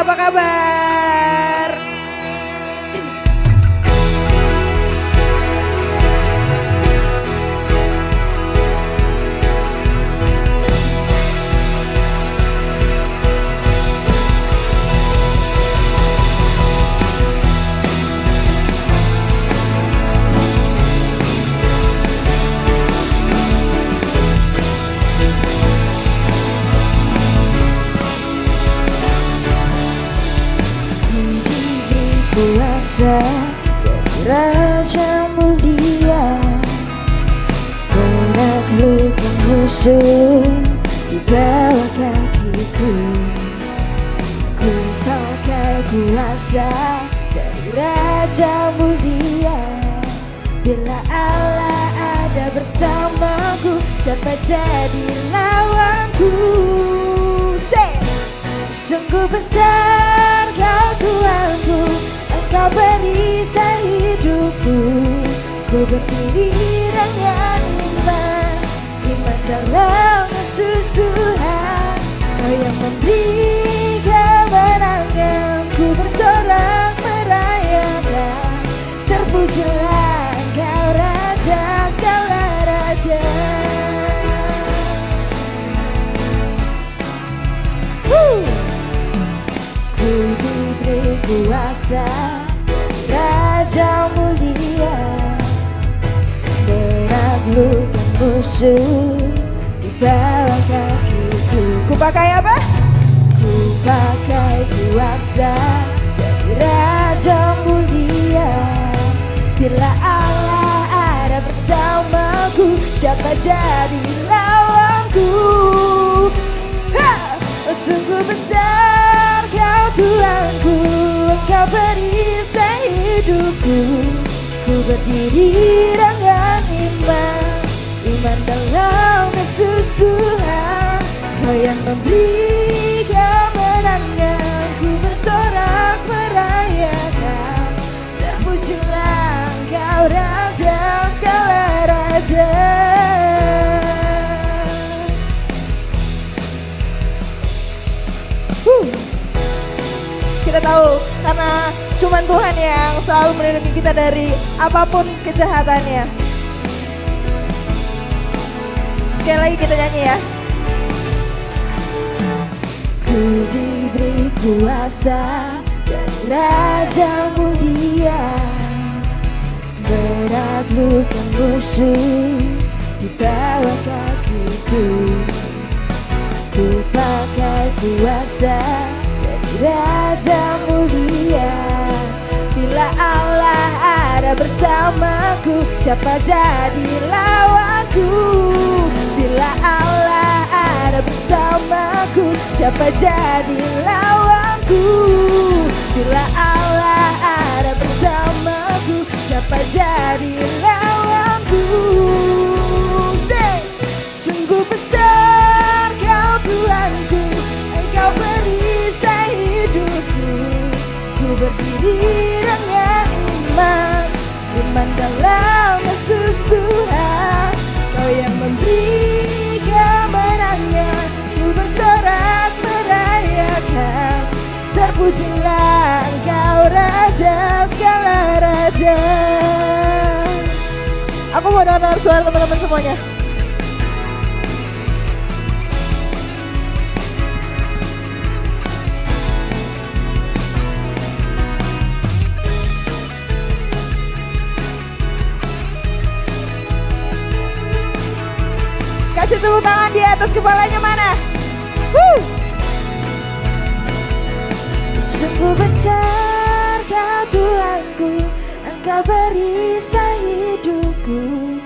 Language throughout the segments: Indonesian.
apa kabar? Kuasa dari Raja Mulia, menaklukkan musuh di bawah kakiku. Ku pakai kuasa dari Raja Mulia. Bila Allah ada bersamaku, siapa jadi lawanku? Say! Sungguh besar kau Tuhanku, Engkau perisai hidupku. Ku berdiri dengan iman, iman dalam Yesus Tuhan. Kau yang memberi kemenangan, ku bersorak merayakan. Terpujilah Engkau Raja segala raja. Ku diberi kuasa dari Raja Mulia, menaklukkan musuh di bawah kakiku. Ku pakai apa? Ku pakai kuasa dari Raja Mulia. Bila Allah ada bersamaku, siapa jadi lawanku? Ha! Sungguh besar kau Tuhanku, Engkau perisai hidupku. Ku berdiri dengan iman, iman dalam Yesus Tuhan. Kau yang memberi kemenangan, ku bersorak merayakan. Terpujilah Engkau Raja segala raja. Kita tahu karena cuman Tuhan yang selalu melindungi kita dari apapun kejahatannya. Sekali lagi kita nyanyi ya. Ku diberi kuasa dari Raja Mulia, menaklukkan musuh di bawah kakiku. Ku pakai kuasa dari Raja Mulia. Bila Allah ada bersamaku, siapa jadi lawanku? Bila Allah ada bersamaku, siapa jadi lawanku? Bila Allah ada bersamaku, siapa jadi lawanku? Say! Sungguh besar kau Tuhanku, Engkau perisai hidupku. Ku berdiri dengan iman, iman dalam Yesus Tuhan. Kau yang memberi kemenangan, ku bersorak merayakan. Terpujilah Engkau Raja segala raja. Aku mau dengar suara teman-teman semuanya. Kasih tepuk tangan di atas kepalanya mana? Sungguh besar kau Tuhanku, Engkau perisai hidupku.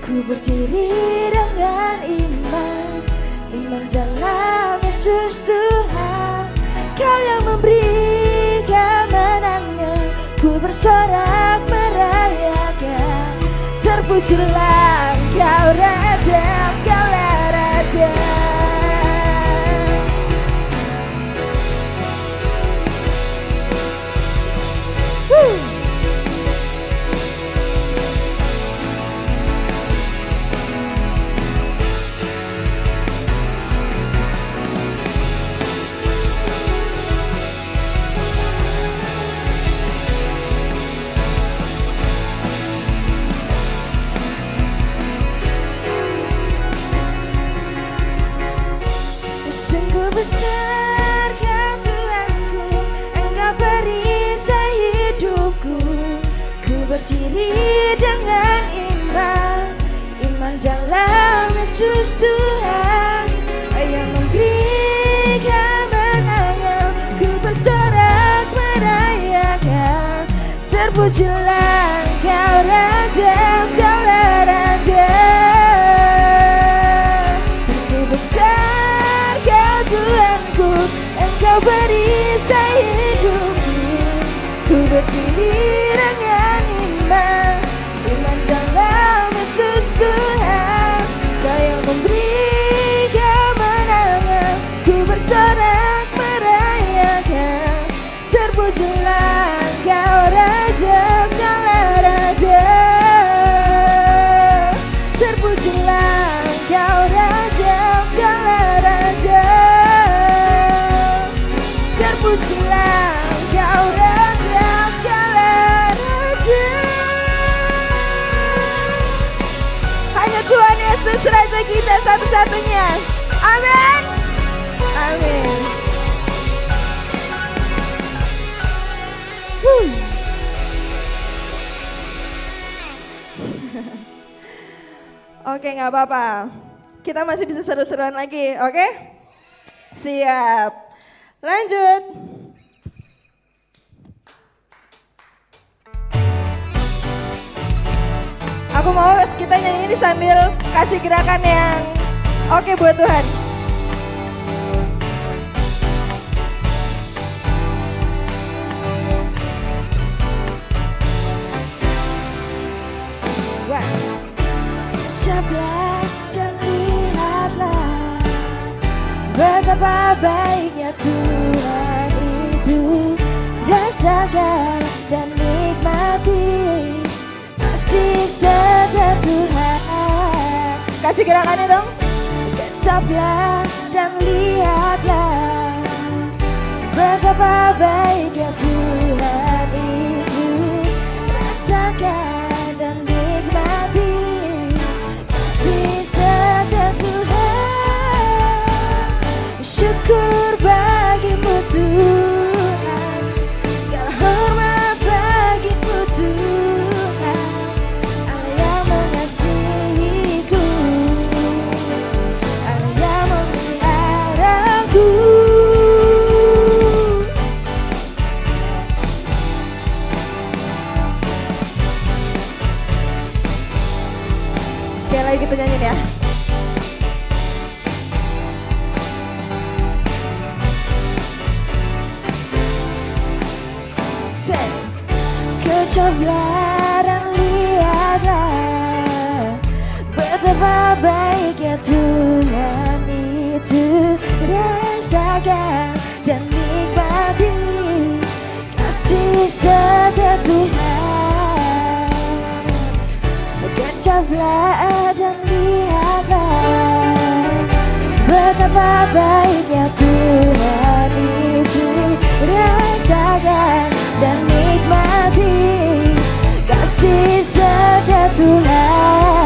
Ku berdiri dengan iman, iman dalam Yesus Tuhan. Kau yang memberi kemenangan, ku bersorak merayakan. Terpujilah Engkau Raja segala raja. Terpujilah Engkau Raja segala raja. Tinggi besar Kau Tuhanku, Engkau perisai hidupku. Ku berdiri dengan iman, iman dalam Yesus Tuhan. Kau yang memberi kemenangan, ku bersorak merayakan. Terpujilah Engkau Raja segala raja. Terpujilah Engkau Raja segala raja. Terpujilah Engkau Raja segala raja. Hanya Tuhan Yesus Raja kita satu-satunya. Amin. Amin. Oke, nggak apa-apa. Kita masih bisa seru-seruan lagi, oke? Siap. Lanjut. Aku mau kita nyanyi ini sambil kasih gerakan yang oke buat Tuhan. Caplah dan lihatlah betapa baiknya Tuhan itu. Rasakan dan nikmati kasih setia Tuhan. Kasih gerakannya dong. Caplah dan lihatlah betapa baiknya Tuhan itu. Rasakan dan nikmati setia Tuhan. Syukur bagimu Tuhan, segala hormat bagimu Tuhan. Allah yang mengasihiku, Allah yang memeliharaku. Sekali lagi kita nyanyiin ya. Kejamlah dan lihatlah betapa baiknya Tuhan itu. Rasakan dan nikmati kasih setia Tuhan. Kejamlah dan lihatlah betapa baiknya Tuhan itu. Rasakan dan nikmati kasih setia Tuhan.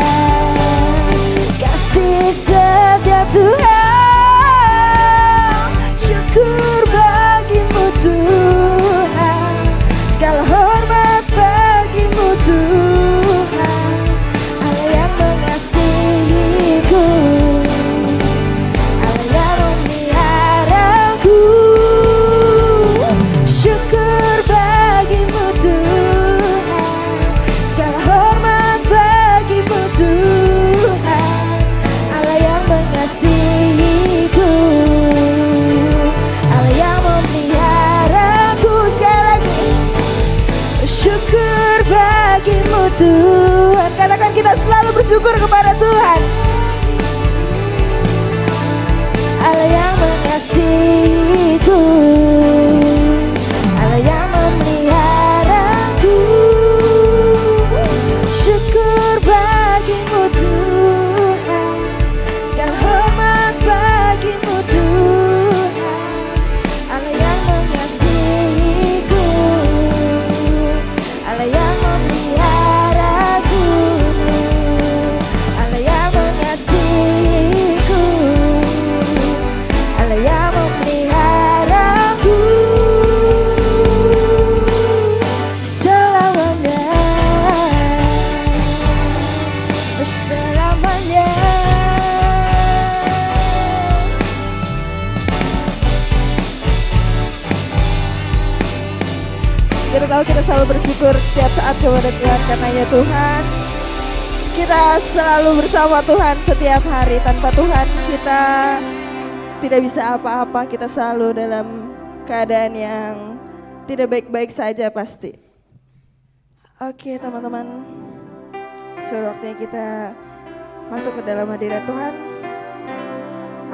Kasih setia Tuhan. Syukur bagimu Tuhan, segala hormat bagimu Tuhan. Allah yang mengasihiku, Allah yang memeliharaku. Syukur bagimu Tuhan, segala hormat bagimu Tuhan. Allah yang mengasihiku, Allah yang memeliharaku. Sekali lagi. Syukur bagimu Tuhan. Katakan kita selalu bersyukur kepada Tuhan. Allah yang mengasihiku, Allah yang memeliharaku. Syukur bagimu Tuhan, segala hormat bagimu Tuhan. Allah yang mengasihiku, Allah yang memeliharaku, Allah yang mengasihiku. Kita tahu kita selalu bersyukur setiap saat kepada Tuhan, karenanya Tuhan kita selalu bersama Tuhan setiap hari. Tanpa Tuhan kita tidak bisa apa-apa, kita selalu dalam keadaan yang tidak baik-baik saja pasti. Oke teman-teman, sudah waktunya kita masuk ke dalam hadirat Tuhan.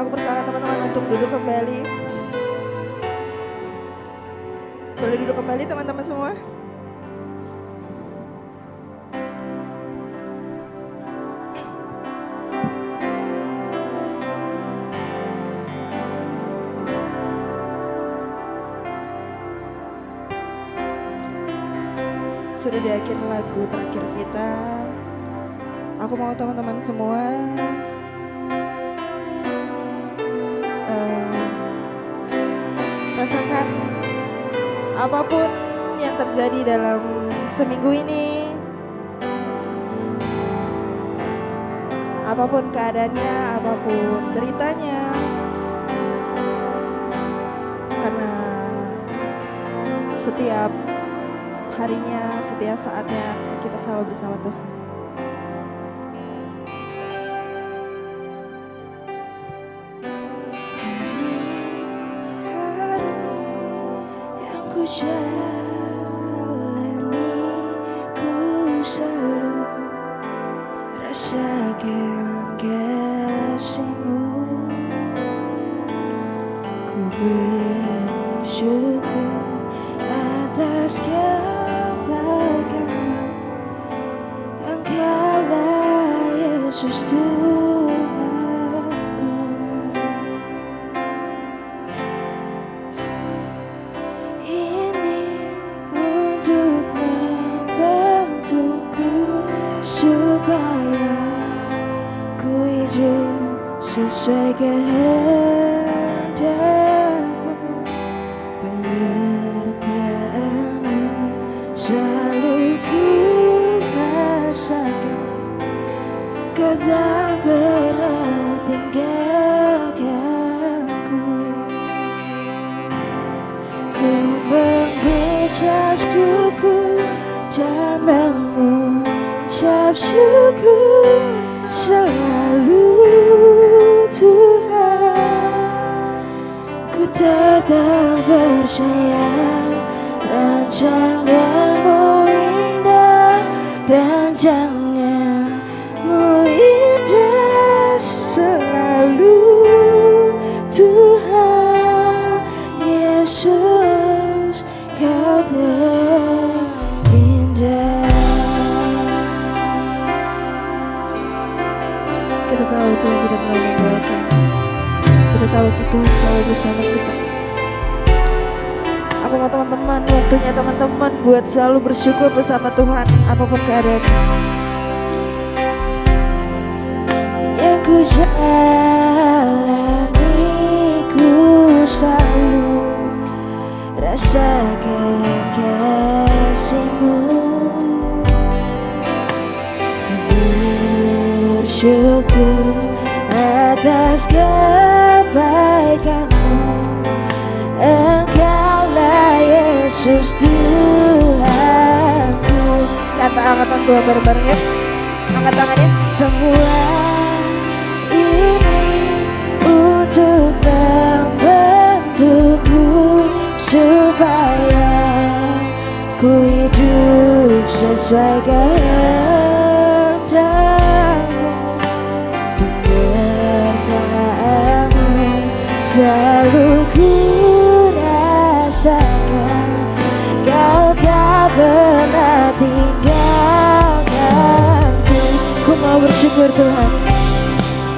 Aku persilakan teman-teman untuk duduk kembali. Boleh duduk kembali teman-teman semua. Sudah di akhir lagu terakhir kita. Aku mau teman-teman semua rasakan apapun yang terjadi dalam seminggu ini, apapun keadaannya, apapun ceritanya, karena setiap harinya, setiap saatnya kita selalu bersama Tuhan. Hari yang ku jalani, ku selalu rasakan kasih-Mu. Ku bersyukur atas kebaikan-Mu. Engkaulah Yesus Tuhanku. Ini untuk membentukku supaya ku hidup sesuai kehendak-Mu. Penyertaan-Mu selalu ku rasakan, Kau tak pernah tinggalkanku. Ku mengucap syukur dan mengucap syukur selalu Tuhan. Ku tetap percaya rancangan-Mu indah, rancangan-Mu indah selalu Tuhan Yesus, Kau terindah. Kita tahu Tuhan tidak pernah meninggalkan. Kita tahu Tuhan selalu bersama kita. Aku mau teman-teman, waktunya teman-teman buat selalu bersyukur bersama Tuhan apapun keadaan. Yang ku jalani, ku selalu rasakan kasih-Mu. Bersyukur atas kebaikan-Mu. Engkaulah Yesus Tuhanku. Kata angkatan dua bareng-bareng ya. Angkat tangannya. Semua ini untuk membentukku supaya ku hidup sesuai kehendak-Mu. Penyertaan-Mu selalu ku rasakan, Kau tak pernah tinggalkanku. Ku mau bersyukur Tuhan.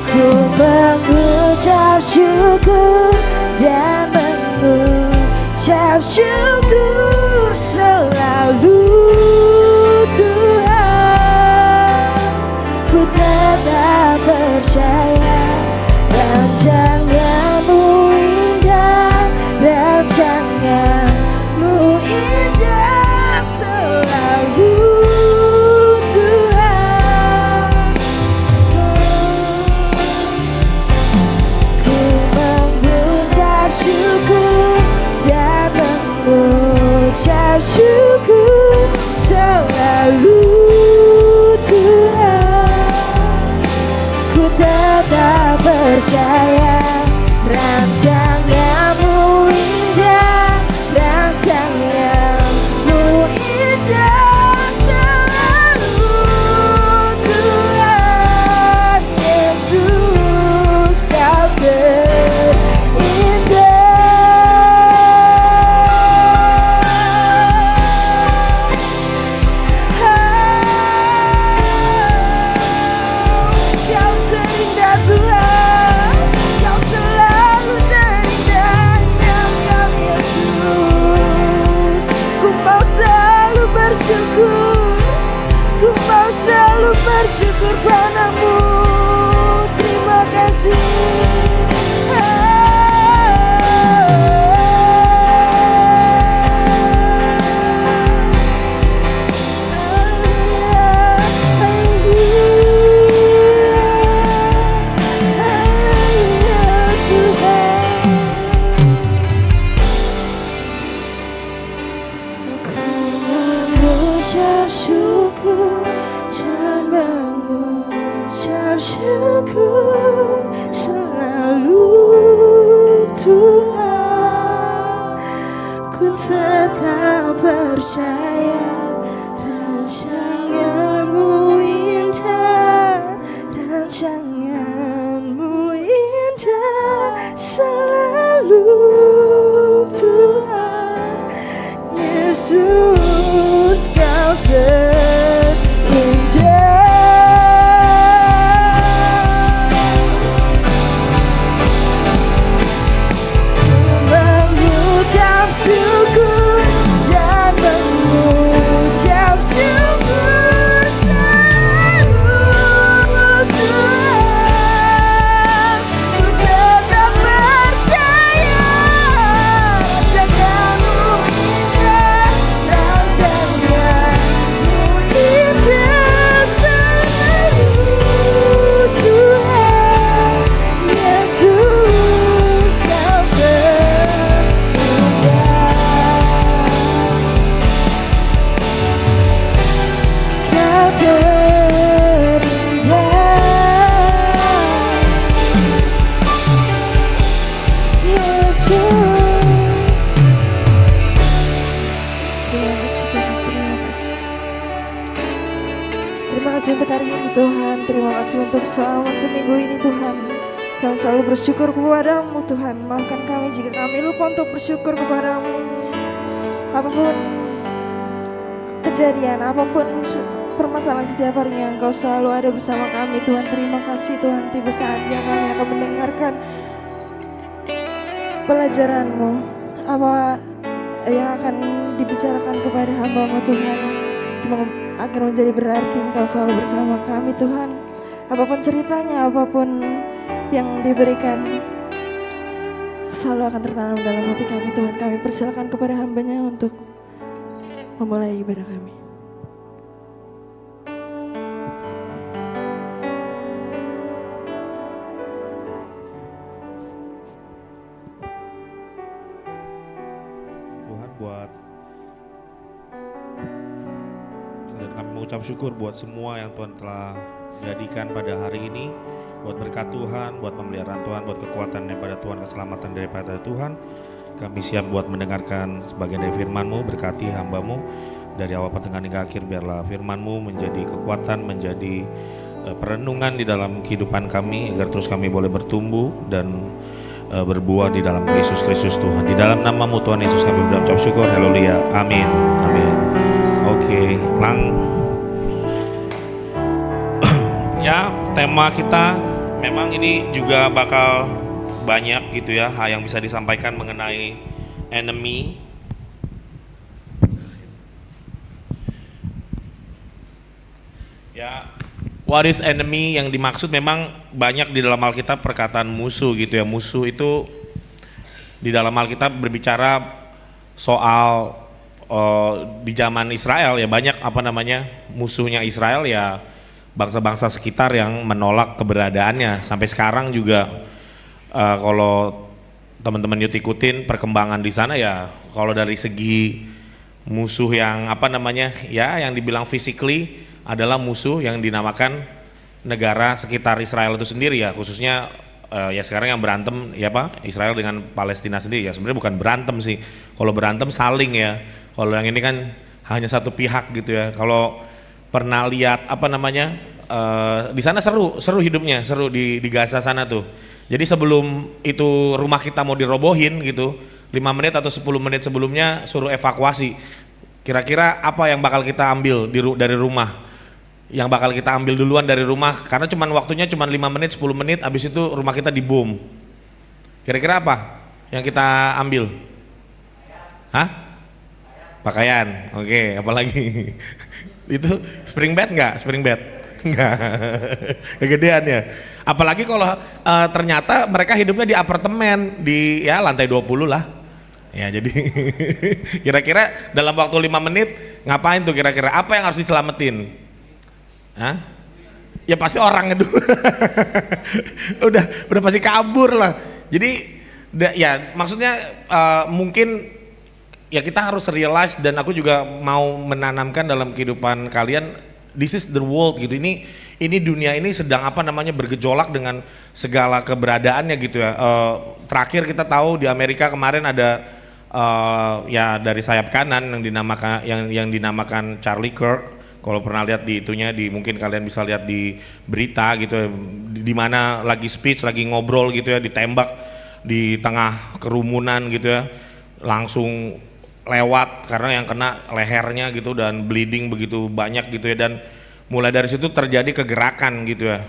Ku mengucap syukur dan mengucap syukur selalu Tuhan. Ku tetap percaya rancangan-Mu indah, rancangan-Mu indah selalu Tuhan. Ku mengucap syukur dan mengucap syukur bersyukur padamu. Terima kasih. Syukur dan mengucap syukur selalu Tuhan. Ku tetap percaya rancanganmu indah, rancanganmu indah selalu Tuhan. Yesus, kau terindah. Mengucap syukur dan mengucap syukur selalu Tuhan. Ku tetap percaya rancanganmu indah, rancanganmu indah selalu Tuhan. Yesus, kau terindah, kau terindah. Yesus, terima kasih Tuhan, terima kasih. Terima kasih untuk hari ini Tuhan. Terima kasih untuk selama seminggu ini Tuhan. Kami selalu bersyukur kepadamu Tuhan. Maafkan kami jika kami lupa untuk bersyukur kepadamu. Apapun kejadian, apapun permasalahan setiap harinya, Engkau selalu ada bersama kami Tuhan. Terima kasih Tuhan. Tiba saatnya kami akan mendengarkan pelajaran-Mu, apa yang akan dibicarakan kepada hamba-Mu Tuhan. Semoga akan menjadi berarti Engkau selalu bersama kami Tuhan. Apapun ceritanya, apapun yang diberikan selalu akan tertanam dalam hati kami Tuhan. Kami persilakan kepada hamba-Nya untuk memulai ibadah kami. Tuhan buat dan kami mengucap syukur buat semua yang Tuhan telah jadikan pada hari ini, buat berkat Tuhan, buat pemeliharaan Tuhan, buat kekuatan daripada Tuhan, keselamatan daripada Tuhan. Kami siap buat mendengarkan sebagian dari firman-Mu. Berkati hamba-Mu dari awal pertengahan hingga akhir. Biarlah firman-Mu menjadi kekuatan, menjadi perenungan di dalam kehidupan kami, agar terus kami boleh bertumbuh dan berbuah di dalam Yesus Kristus Tuhan. Di dalam nama-Mu Tuhan Yesus kami mengucap syukur. Haleluya. Amin. Amin. Oke, ya, tema kita memang ini juga bakal banyak gitu ya yang bisa disampaikan mengenai enemy. Ya, what is enemy yang dimaksud memang banyak di dalam Alkitab perkataan musuh gitu ya. Musuh itu di dalam Alkitab berbicara soal di zaman Israel ya, banyak musuhnya Israel ya, bangsa-bangsa sekitar yang menolak keberadaannya. Sampai sekarang juga kalau teman-teman ikutin perkembangan di sana ya, kalau dari segi musuh yang yang dibilang physically adalah musuh yang dinamakan negara sekitar Israel itu sendiri ya, khususnya ya sekarang yang berantem ya Israel dengan Palestina sendiri ya. Sebenarnya bukan berantem sih, kalau berantem saling ya, kalau yang ini kan hanya satu pihak gitu ya. Kalau pernah lihat di sana seru hidupnya, seru di Gaza sana tuh. Jadi sebelum itu rumah kita mau dirobohin gitu, 5 menit atau 10 menit sebelumnya suruh evakuasi. Kira-kira apa yang bakal kita ambil dari rumah? Yang bakal kita ambil duluan dari rumah, karena waktunya cuma 5 menit 10 menit, habis itu rumah kita dibom. Kira-kira apa yang kita ambil? Hah? Pakaian. Oke, apalagi? Itu spring bed nggak? Spring bed. Enggak. Kegedean ya. Apalagi kalau ternyata mereka hidupnya di apartemen di ya lantai 20 lah. Ya jadi kira-kira dalam waktu 5 menit ngapain tuh kira-kira? Apa yang harus diselamatin? Hah? Ya pasti orang itu. udah pasti kabur lah. Jadi ya maksudnya mungkin ya kita harus realize, dan aku juga mau menanamkan dalam kehidupan kalian, this is the world gitu. Ini dunia ini sedang apa namanya bergejolak dengan segala keberadaannya gitu ya. Terakhir kita tahu di Amerika kemarin ada ya dari sayap kanan yang dinamakan Charlie Kirk. Kalau pernah lihat di itunya, mungkin kalian bisa lihat di berita gitu ya, di mana lagi speech, lagi ngobrol gitu ya, ditembak di tengah kerumunan gitu ya, langsung lewat karena yang kena lehernya gitu dan bleeding begitu banyak gitu ya. Dan mulai dari situ terjadi kegerakan gitu ya.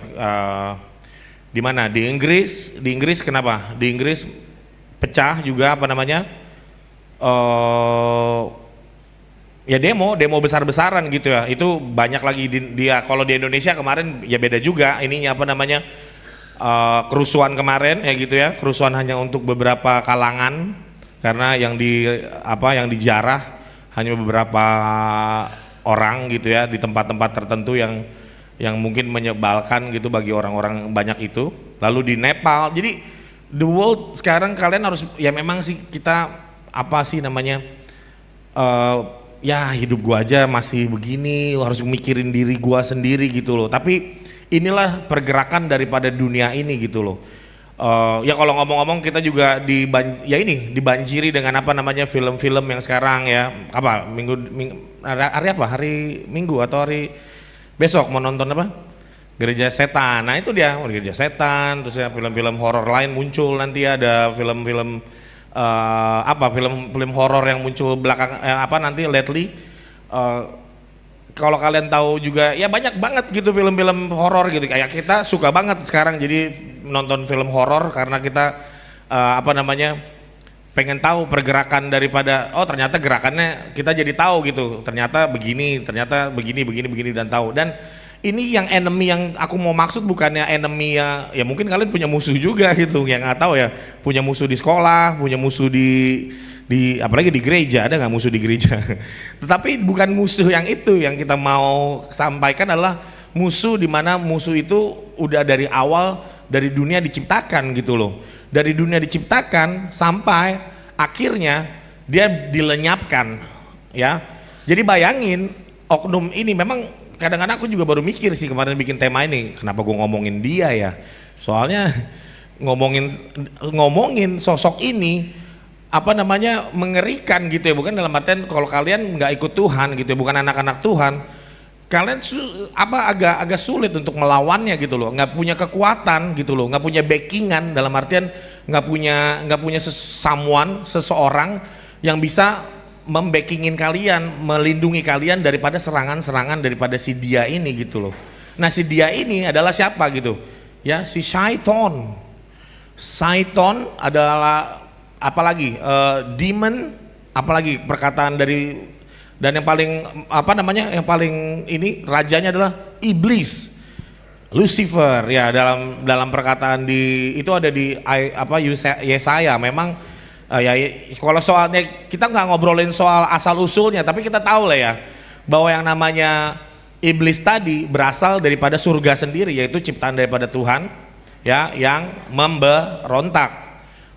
Di mana? Di Inggris kenapa? Di Inggris pecah juga apa namanya? Ya demo besar-besaran gitu ya. Itu banyak lagi dia. Kalau di Indonesia kemarin ya beda juga ininya apa namanya, kerusuhan kemarin ya gitu ya. Kerusuhan hanya untuk beberapa kalangan, karena yang dijarah hanya beberapa orang gitu ya, di tempat-tempat tertentu yang mungkin menyebalkan gitu bagi orang-orang banyak itu. Lalu di Nepal. Jadi the world sekarang kalian harus ya memang sih kita apa sih namanya, ya hidup gua aja masih begini, harus mikirin diri gua sendiri gitu loh. Tapi inilah pergerakan daripada dunia ini gitu loh. Ya kalau ngomong-ngomong kita juga dibanjiri dengan apa namanya film-film yang sekarang ya, apa hari Minggu atau hari besok mau nonton apa, Gereja Setan. Nah itu dia, Gereja Setan. Terus ya film-film horor lain muncul, nanti ada film-film film horor yang muncul nanti lately. Kalau kalian tahu juga ya banyak banget gitu film-film horor gitu, kayak kita suka banget sekarang jadi nonton film horor karena kita pengen tahu pergerakan daripada ternyata gerakannya kita jadi tahu gitu, ternyata begini dan tahu. Dan ini yang enemy yang aku mau maksud bukannya enemy ya mungkin kalian punya musuh juga gitu, yang nggak tahu ya, punya musuh di sekolah, punya musuh di apalagi di gereja, ada nggak musuh di gereja? Tetapi bukan musuh yang itu yang kita mau sampaikan, adalah musuh di mana musuh itu udah dari awal, dari dunia diciptakan gitu loh, dari dunia diciptakan sampai akhirnya dia dilenyapkan ya. Jadi bayangin oknum ini, memang kadang-kadang aku juga baru mikir sih kemarin bikin tema ini, kenapa gue ngomongin dia ya, soalnya ngomongin sosok ini apa namanya mengerikan gitu ya, bukan dalam artian kalau kalian nggak ikut Tuhan gitu ya, bukan anak-anak Tuhan, kalian agak sulit untuk melawannya gitu loh, nggak punya kekuatan gitu loh, nggak punya backingan, dalam artian nggak punya seseorang yang bisa membackingin kalian, melindungi kalian daripada serangan-serangan daripada si dia ini gitu loh. Nah si dia ini adalah siapa gitu ya, si Syaiton adalah apalagi demon, apalagi perkataan dari, dan yang paling yang paling ini rajanya adalah iblis, Lucifer ya, dalam perkataan itu ada di Yesaya. Memang ya kalau soalnya kita nggak ngobrolin soal asal usulnya, tapi kita tahu lah ya bahwa yang namanya iblis tadi berasal daripada surga sendiri, yaitu ciptaan daripada Tuhan ya, yang memberontak.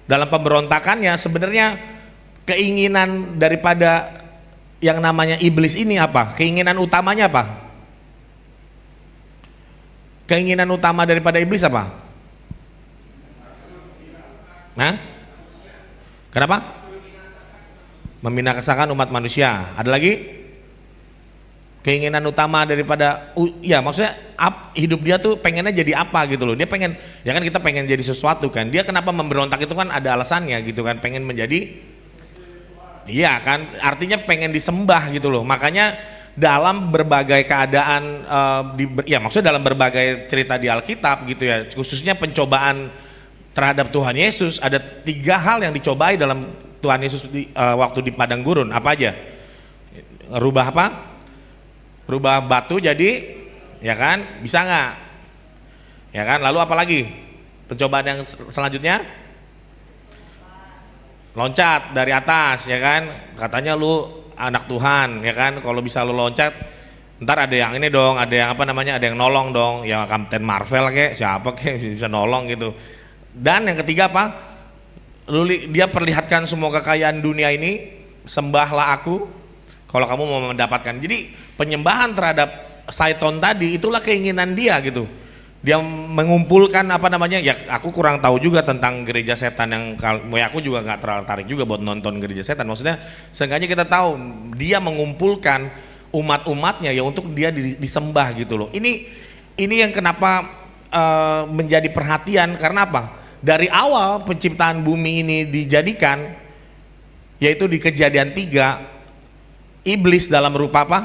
Dalam pemberontakannya sebenarnya keinginan daripada yang namanya iblis ini apa? Keinginan utamanya apa? Keinginan utama daripada iblis apa? Nah? Kenapa? Membinasakan umat manusia. Ada lagi? Keinginan utama daripada ya maksudnya hidup dia tuh pengennya jadi apa gitu loh. Dia pengen, ya kan kita pengen jadi sesuatu kan. Dia kenapa memberontak itu kan ada alasannya gitu kan, pengen menjadi, iya kan, artinya pengen disembah gitu loh. Makanya dalam berbagai keadaan ya maksudnya dalam berbagai cerita di Alkitab gitu ya, khususnya pencobaan terhadap Tuhan Yesus, ada 3 hal yang dicobai dalam Tuhan Yesus waktu di padang gurun. Apa aja? Rubah apa? Rubah batu jadi ya kan? Bisa nggak? Ya kan? Lalu apa lagi? Pencobaan yang selanjutnya? Loncat dari atas, ya kan? Katanya lu anak Tuhan, ya kan? Kalau bisa lu loncat, ntar ada yang ini dong, ada yang apa namanya, ada yang nolong dong, ya Captain Marvel kek, siapa kek bisa nolong gitu. Dan yang ketiga apa? Dia perlihatkan semua kekayaan dunia ini, sembahlah aku kalau kamu mau mendapatkan. Jadi penyembahan terhadap Satan tadi itulah keinginan dia gitu. Dia mengumpulkan apa namanya, ya aku kurang tahu juga tentang gereja setan yang, ya aku juga nggak tertarik juga buat nonton gereja setan. Maksudnya seenggaknya kita tahu dia mengumpulkan umat-umatnya ya untuk dia disembah gitu loh. Ini yang kenapa menjadi perhatian, karena apa? Dari awal penciptaan bumi ini dijadikan, yaitu di Kejadian 3, iblis dalam rupa apa?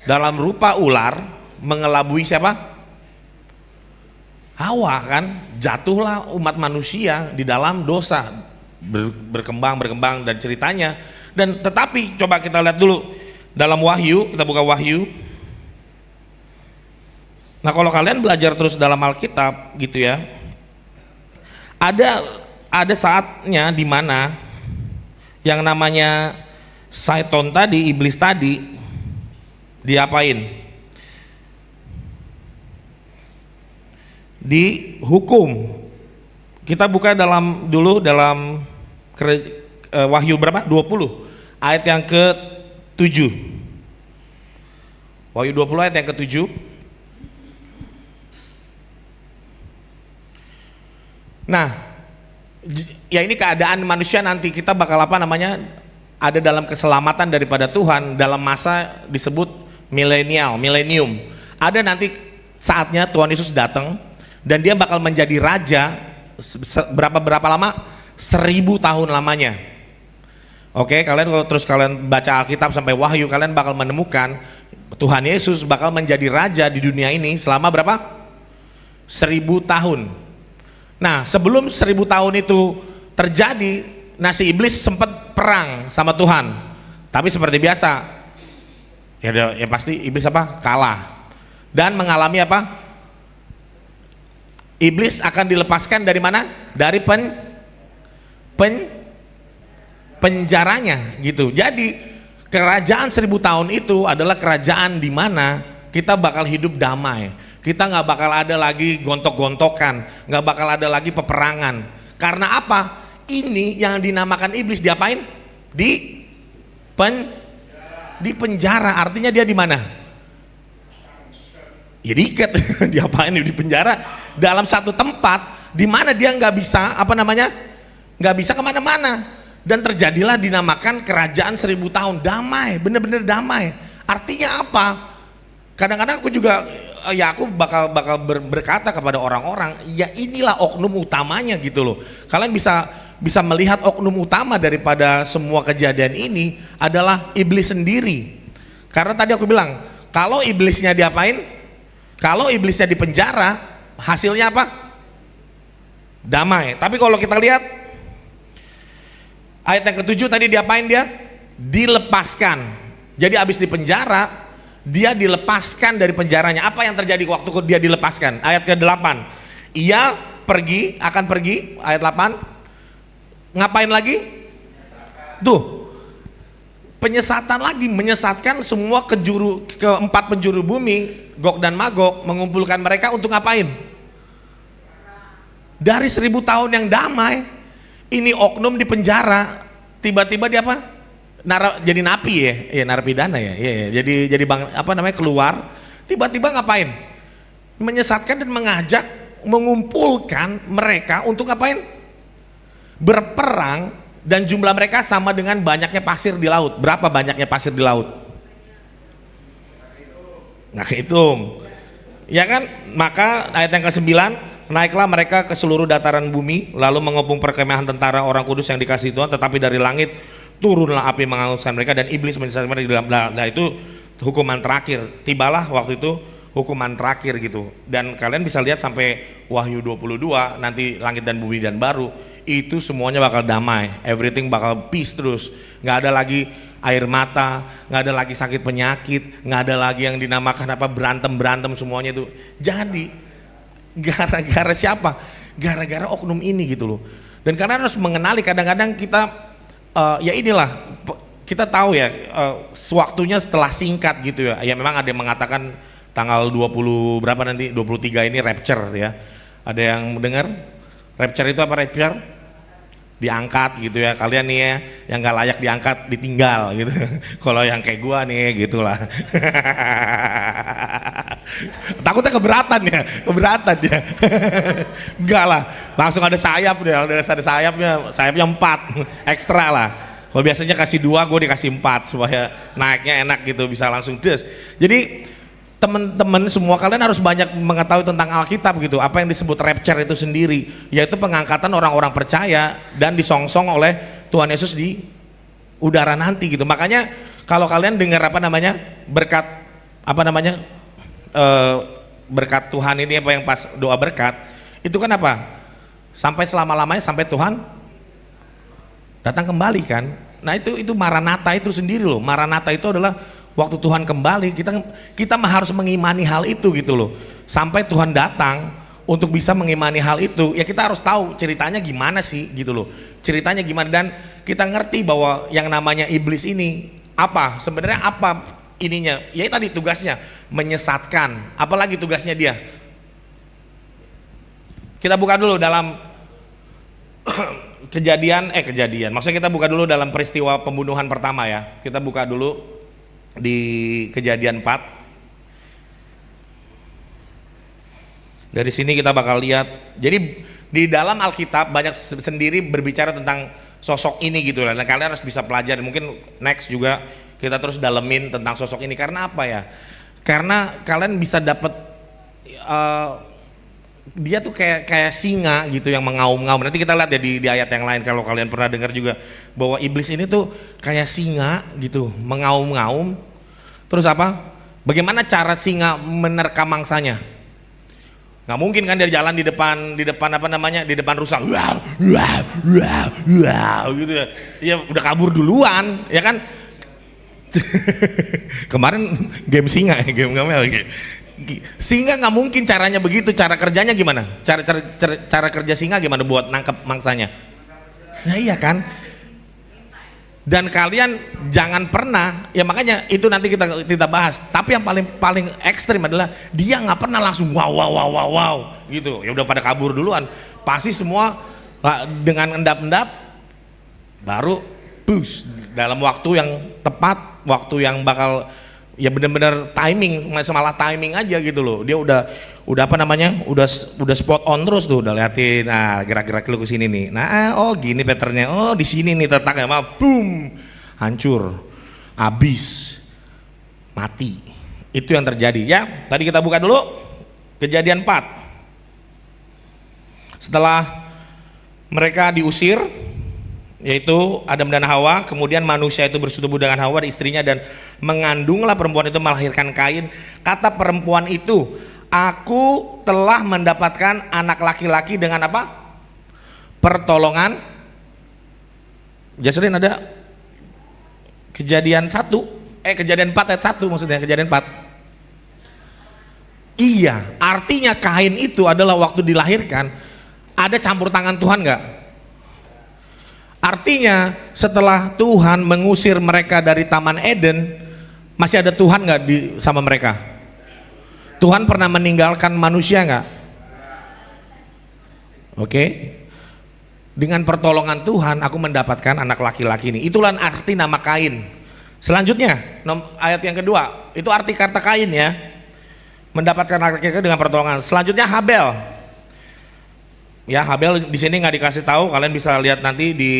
Dalam rupa ular mengelabui siapa? Hawa kan, jatuhlah umat manusia di dalam dosa, berkembang dan ceritanya. Dan tetapi coba kita lihat dulu dalam Wahyu, kita buka Wahyu. Nah kalau kalian belajar terus dalam Alkitab gitu ya, ada saatnya di mana yang namanya Satan tadi, iblis tadi, diapain? Dihukum. Kita buka dulu dalam Wahyu berapa? 20 ayat yang ke-7. Wahyu 20 ayat yang ke-7. Nah, ya ini keadaan manusia nanti, kita bakal apa namanya, ada dalam keselamatan daripada Tuhan dalam masa disebut milenium. Ada nanti saatnya Tuhan Yesus datang dan dia bakal menjadi raja berapa lama? 1000 tahun lamanya. Oke, kalian kalau terus kalian baca Alkitab sampai Wahyu, kalian bakal menemukan Tuhan Yesus bakal menjadi raja di dunia ini selama berapa? 1000 tahun. Nah, sebelum 1000 tahun itu terjadi, si iblis sempat perang sama Tuhan. Tapi seperti biasa, ya pasti iblis apa? Kalah. Dan mengalami apa? Iblis akan dilepaskan dari mana? Dari penjaranya gitu. Jadi kerajaan 1000 tahun itu adalah kerajaan di mana kita bakal hidup damai. Kita nggak bakal ada lagi gontok-gontokan, nggak bakal ada lagi peperangan. Karena apa? Ini yang dinamakan iblis diapain? Di penjara. Artinya dia di mana? Ya diikat. Diapain di penjara? Dalam satu tempat di mana dia nggak bisa apa namanya, nggak bisa kemana-mana. Dan terjadilah dinamakan kerajaan 1000 tahun, damai, bener-bener damai. Artinya apa? Kadang-kadang aku juga, ya aku bakal berkata kepada orang-orang, ya inilah oknum utamanya gitu loh. Kalian bisa melihat oknum utama daripada semua kejadian ini adalah iblis sendiri. Karena tadi aku bilang, kalau iblisnya diapain? Kalau iblisnya di penjara, hasilnya apa? Damai. Tapi kalau kita lihat ayat yang ke-7 tadi diapain dia? Dilepaskan. Jadi habis di penjara, dia dilepaskan dari penjaranya. Apa yang terjadi waktu dia dilepaskan? Ayat ke-8. Ia akan pergi, ayat 8. Ngapain lagi? Tuh. Penyesatan lagi, menyesatkan semua keempat penjuru bumi, Gog dan Magog, mengumpulkan mereka untuk ngapain? Dari 1000 tahun yang damai, ini oknum di penjara, tiba-tiba dia apa? Jadi napi ya, narapidana ya, jadi bang apa namanya, keluar, tiba-tiba ngapain? Menyesatkan dan mengajak, mengumpulkan mereka untuk ngapain? Berperang. Dan jumlah mereka sama dengan banyaknya pasir di laut. Berapa banyaknya pasir di laut? Nggak kehitung. Ya kan? Maka ayat yang ke-9, naiklah mereka ke seluruh dataran bumi, lalu mengepung perkemahan tentara orang kudus yang dikasihi Tuhan, tetapi dari langit turunlah api menghanguskan mereka dan iblis menyesatkan mereka di dalam. Nah itu hukuman terakhir. Tibalah waktu itu hukuman terakhir gitu. Dan kalian bisa lihat sampai Wahyu 22, nanti langit dan bumi dan baru, itu semuanya bakal damai, everything bakal peace terus, nggak ada lagi air mata, nggak ada lagi sakit penyakit, nggak ada lagi yang dinamakan apa berantem semuanya itu. Jadi gara-gara siapa? Gara-gara oknum ini gitu loh. Dan karena harus mengenali, kadang-kadang kita ya inilah kita tahu ya waktunya setelah singkat gitu ya. Ya memang ada yang mengatakan tanggal 20 berapa nanti 23 ini rapture ya. Ada yang mendengar rapture itu apa? Rapture diangkat gitu ya, kalian nih ya yang nggak layak diangkat ditinggal gitu. Kalau yang kayak gua nih gitulah. Takutnya keberatan ya. Enggak lah, langsung ada sayap deh, ada sayapnya 4 ekstra lah. Kalau biasanya kasih 2, gue dikasih 4 supaya naiknya enak gitu, bisa langsung des. Jadi teman-teman semua kalian harus banyak mengetahui tentang Alkitab gitu, apa yang disebut rapture itu sendiri, yaitu pengangkatan orang-orang percaya dan disongsong oleh Tuhan Yesus di udara nanti gitu. Makanya kalau kalian dengar berkat berkat Tuhan ini apa yang pas doa berkat itu kan apa? Sampai selama-lamanya sampai Tuhan datang kembali kan. Nah itu Maranatha itu sendiri loh. Maranatha itu adalah waktu Tuhan kembali, kita harus mengimani hal itu gitu loh. Sampai Tuhan datang, untuk bisa mengimani hal itu, ya kita harus tahu ceritanya gimana sih gitu loh. Ceritanya gimana, dan kita ngerti bahwa yang namanya iblis ini apa? Sebenarnya apa ininya? Ya tadi tugasnya menyesatkan. Apalagi tugasnya dia? Kita buka dulu dalam kejadian. Maksudnya kita buka dulu dalam peristiwa pembunuhan pertama ya. Kita buka dulu di Kejadian 4. Dari sini kita bakal lihat. Jadi di dalam Alkitab banyak sendiri berbicara tentang sosok ini gitu lah. Nah, kalian harus bisa pelajari. Mungkin next juga kita terus dalemin tentang sosok ini. Karena apa ya? Karena kalian bisa dapat dia tuh kayak singa gitu yang mengaum-ngaum. Nanti kita lihat ya di ayat yang lain, kalau kalian pernah dengar juga bahwa iblis ini tuh kayak singa gitu, mengaum-ngaum. Terus apa? Bagaimana cara singa menerkam mangsanya? Nggak mungkin kan dia jalan di depan di depan rusa, wow gitu ya. Ya udah kabur duluan, ya kan? Kemarin game singa ya, game lagi. Singa nggak mungkin caranya begitu. Cara kerjanya gimana? Cara kerja singa gimana buat nangkep mangsanya? Nah iya kan. Dan kalian jangan pernah, ya makanya itu nanti kita bahas. Tapi yang paling ekstrim adalah dia nggak pernah langsung wow gitu. Ya udah pada kabur duluan. Pasti semua dengan endap-endap baru push dalam waktu yang tepat, waktu yang bakal ya bener-bener timing, malah timing aja gitu loh. Dia udah udah spot on terus tuh, udah liatin, nah gerak-gerak lu ke sini nih. Nah, oh gini patternnya, oh di sini nih letaknya, boom, hancur, habis, mati. Itu yang terjadi ya. Tadi kita buka dulu Kejadian 4. Setelah mereka diusir, yaitu Adam dan Hawa, kemudian manusia itu bersetubuh dengan Hawa istrinya dan mengandunglah perempuan itu melahirkan Kain. Kata perempuan itu, aku telah mendapatkan anak laki-laki dengan apa? Pertolongan. Jaselin ada Kejadian 4 ayat 1 maksudnya, Kejadian 4. Iya, artinya Kain itu adalah waktu dilahirkan ada campur tangan Tuhan nggak? Artinya setelah Tuhan mengusir mereka dari Taman Eden, masih ada Tuhan nggak sama mereka? Tuhan pernah meninggalkan manusia nggak? Oke. Dengan pertolongan Tuhan, aku mendapatkan anak laki-laki ini. Itulah arti nama Kain. Selanjutnya, ayat yang kedua, itu arti kata Kain ya. Mendapatkan anak laki-laki dengan pertolongan. Selanjutnya Habel. Ya, Habel di sini nggak dikasih tahu, kalian bisa lihat nanti di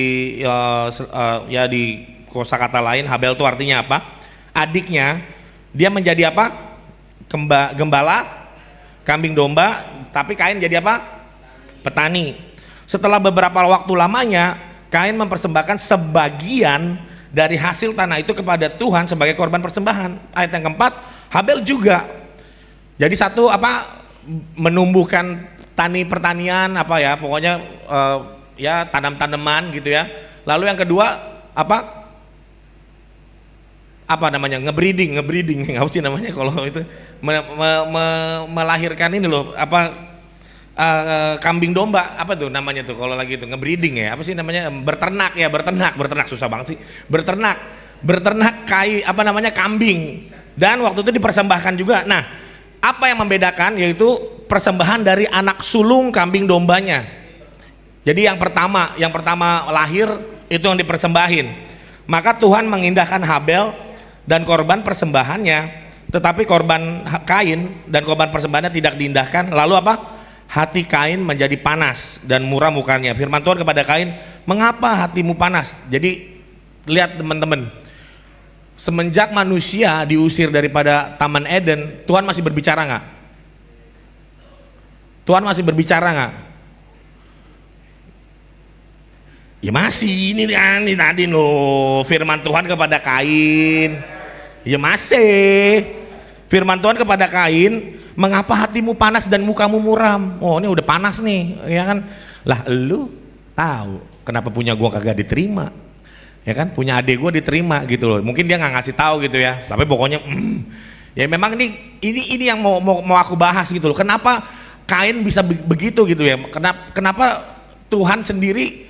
di kosakata lain. Habel itu artinya apa? Adiknya, dia menjadi apa? Gembala, kambing domba, tapi Kain jadi apa? Petani. Setelah beberapa waktu lamanya, Kain mempersembahkan sebagian dari hasil tanah itu kepada Tuhan sebagai korban persembahan. Ayat yang keempat, Habel juga. Jadi satu menumbuhkan pertanian pokoknya tanam-tanaman gitu ya. Lalu yang kedua apa namanya, ngebreeding apa sih namanya kalau itu melahirkan ini loh, apa kambing domba, apa tuh namanya tuh kalau lagi itu ngebreeding ya, apa sih namanya, berternak susah banget sih, berternak apa namanya, kambing, dan waktu itu dipersembahkan juga. Nah, apa yang membedakan yaitu persembahan dari anak sulung kambing dombanya. Jadi yang pertama lahir itu yang dipersembahin. Maka Tuhan mengindahkan Habel dan korban persembahannya, tetapi korban Kain dan korban persembahannya tidak diindahkan. Lalu apa? Hati Kain menjadi panas dan muram mukanya. Firman Tuhan kepada Kain, mengapa hatimu panas? Jadi lihat teman-teman, semenjak manusia diusir daripada Taman Eden, Tuhan masih berbicara nggak? Tuhan masih berbicara nggak? Ya masih, ini tadi loh firman Tuhan kepada Kain. Ya masih firman Tuhan kepada Kain, mengapa hatimu panas dan mukamu muram? Oh, ini udah panas nih, ya kan? Lah lu tahu kenapa punya gua kagak diterima? Ya kan, punya adik gua diterima gitu loh. Mungkin dia nggak ngasih tahu gitu ya, tapi pokoknya ya memang ini yang mau aku bahas gitu loh. Kenapa Kain bisa begitu gitu ya? Kenapa Tuhan sendiri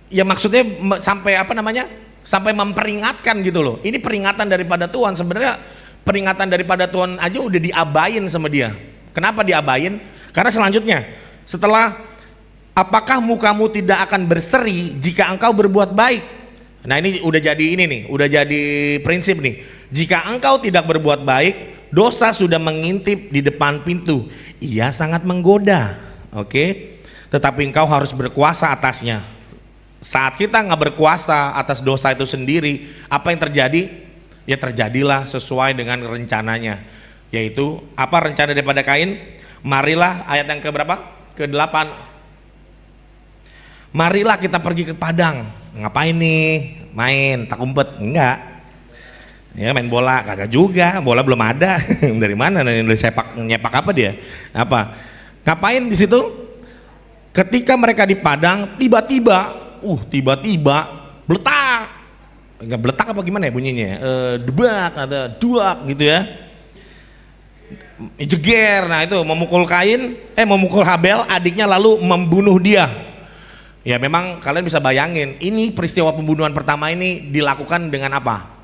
ya maksudnya sampai apa namanya, sampai memperingatkan gitu loh. Ini peringatan daripada Tuhan. Sebenarnya peringatan daripada Tuhan aja udah diabain sama dia. Kenapa diabain? Karena selanjutnya setelah, apakah mukamu tidak akan berseri jika engkau berbuat baik? Nah ini udah jadi prinsip nih. Jika engkau tidak berbuat baik, dosa sudah mengintip di depan pintu, ia sangat menggoda. Oke? Tetapi engkau harus berkuasa atasnya. Saat kita nggak berkuasa atas dosa itu sendiri, apa yang terjadi? Ya terjadilah sesuai dengan rencananya. Yaitu apa rencana daripada Kain? Marilah, ayat yang keberapa? Ke-8. Marilah kita pergi ke padang. Ngapain nih? Main tak umpet? Enggak. Ya main bola kagak juga, bola belum ada. Dari mana? Dari nyepak apa dia? Apa? Ngapain di situ? Ketika mereka di padang, tiba-tiba beletak, nggak beletak apa gimana ya bunyinya, debak atau duak gitu ya, jeger. Nah itu memukul Habel adiknya, lalu membunuh dia. Ya memang kalian bisa bayangin, ini peristiwa pembunuhan pertama ini dilakukan dengan apa?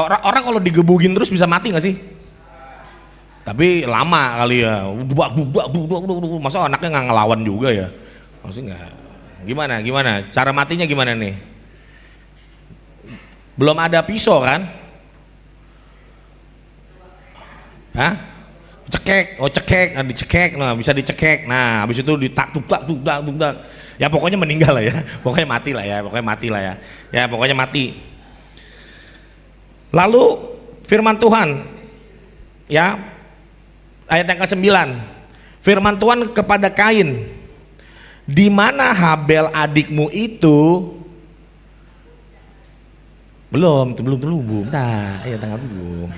Orang kalau digebugin terus bisa mati nggak sih? Tapi lama kali ya, masa anaknya nggak ngelawan juga ya? Maksudnya nggak, gimana? Cara matinya gimana nih? Belum ada pisau kan? Hah? Cekek, nah bisa dicekek. Nah habis itu ditak. Ya pokoknya meninggal lah ya, pokoknya mati lah ya. Ya pokoknya mati. Lalu firman Tuhan, ya. Ayat yang ke-9, firman Tuhan kepada Kain, di mana Habel adikmu itu? Belum, bentar, ya tanggal dulu.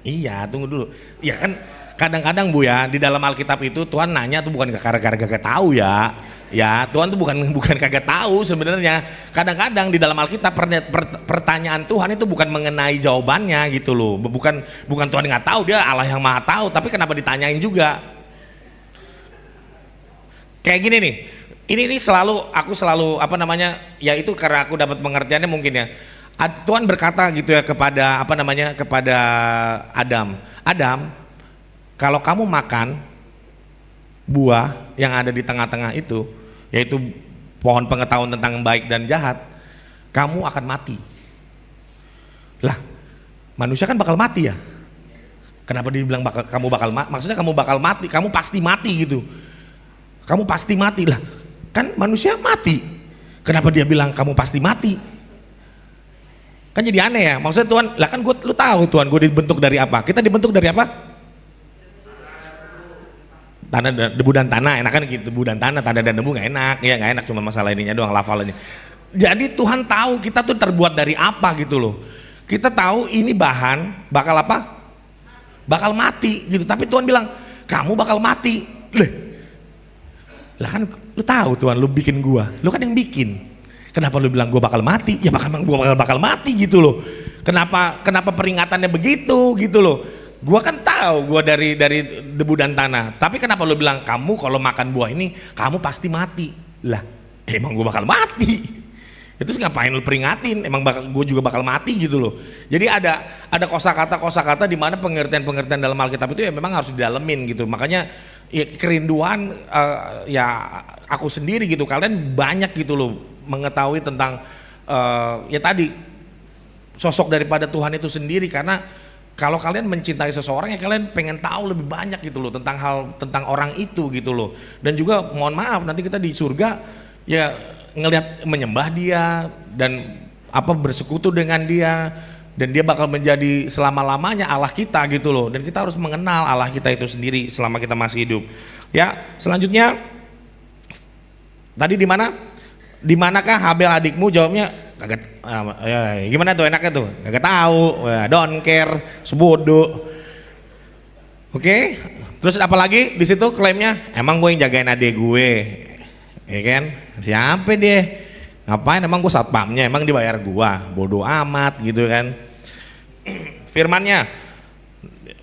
Iya, tunggu dulu. Ya kan kadang-kadang Bu ya, di dalam Alkitab itu Tuhan nanya tuh bukan gara-gara kagak tahu ya. Ya, Tuhan tuh bukan kagak tahu sebenarnya. Kadang-kadang di dalam Alkitab pertanyaan Tuhan itu bukan mengenai jawabannya gitu loh. Bukan Tuhan nggak tahu, dia Allah yang Maha tahu, tapi kenapa ditanyain juga? Kayak gini nih. Ini aku selalu apa namanya? Ya itu karena aku dapat pengertiannya mungkin ya. Tuhan berkata gitu ya kepada kepada Adam, kalau kamu makan buah yang ada di tengah-tengah itu, yaitu pohon pengetahuan tentang baik dan jahat, kamu akan mati. Lah, manusia kan bakal mati ya. Kenapa dibilang kamu bakal mati? Maksudnya kamu bakal mati, kamu pasti mati gitu. Kamu pasti mati lah. Kan manusia mati. Kenapa dia bilang kamu pasti mati? Kan jadi aneh ya. Maksudnya Tuhan, lah kan lu tahu Tuhan, gue dibentuk dari apa? Kita dibentuk dari apa? Tanah, debu dan tanah. Enak kan gitu, debu dan tanah, dan debu nggak enak. Ya nggak enak, cuma masalah ininya doang, lafalnya. Jadi Tuhan tahu kita tuh terbuat dari apa gitu loh. Kita tahu ini bahan bakal apa? Bakal mati gitu. Tapi Tuhan bilang kamu bakal mati. Lah kan lu tahu Tuhan, lu bikin gua, lu kan yang bikin. Kenapa lu bilang gue bakal mati? Ya gue bakal mati gitu loh. Kenapa peringatannya begitu gitu loh? Gue kan tahu gue dari debu dan tanah. Tapi kenapa lu bilang kamu kalau makan buah ini kamu pasti mati? Lah, emang gue bakal mati. Itu ngapain lu peringatin? Emang gue juga bakal mati gitu loh. Jadi ada kosakata di mana pengertian dalam Alkitab itu ya memang harus didalemin gitu. Makanya ya kerinduan ya aku sendiri gitu. Kalian banyak gitu loh mengetahui tentang ya tadi sosok daripada Tuhan itu sendiri, karena kalau kalian mencintai seseorang ya kalian pengen tahu lebih banyak gitu loh tentang orang itu gitu loh. Dan juga mohon maaf nanti kita di surga ya ngelihat menyembah dia dan bersekutu dengan dia, dan dia bakal menjadi selama-lamanya Allah kita gitu loh. Dan kita harus mengenal Allah kita itu sendiri selama kita masih hidup. Ya, selanjutnya tadi di mana? Di manakah Habel adikmu? Jawabnya kagak. Ya, gimana tuh enaknya tuh? Kagak tahu. Don't care, sebodoh. Oke. Terus apa lagi di situ klaimnya? Emang gue yang jagain adik gue, ya kan? Siapa dia? Ngapain? Emang gue satpamnya? Emang dibayar gua? Bodoh amat gitu kan? Firmannya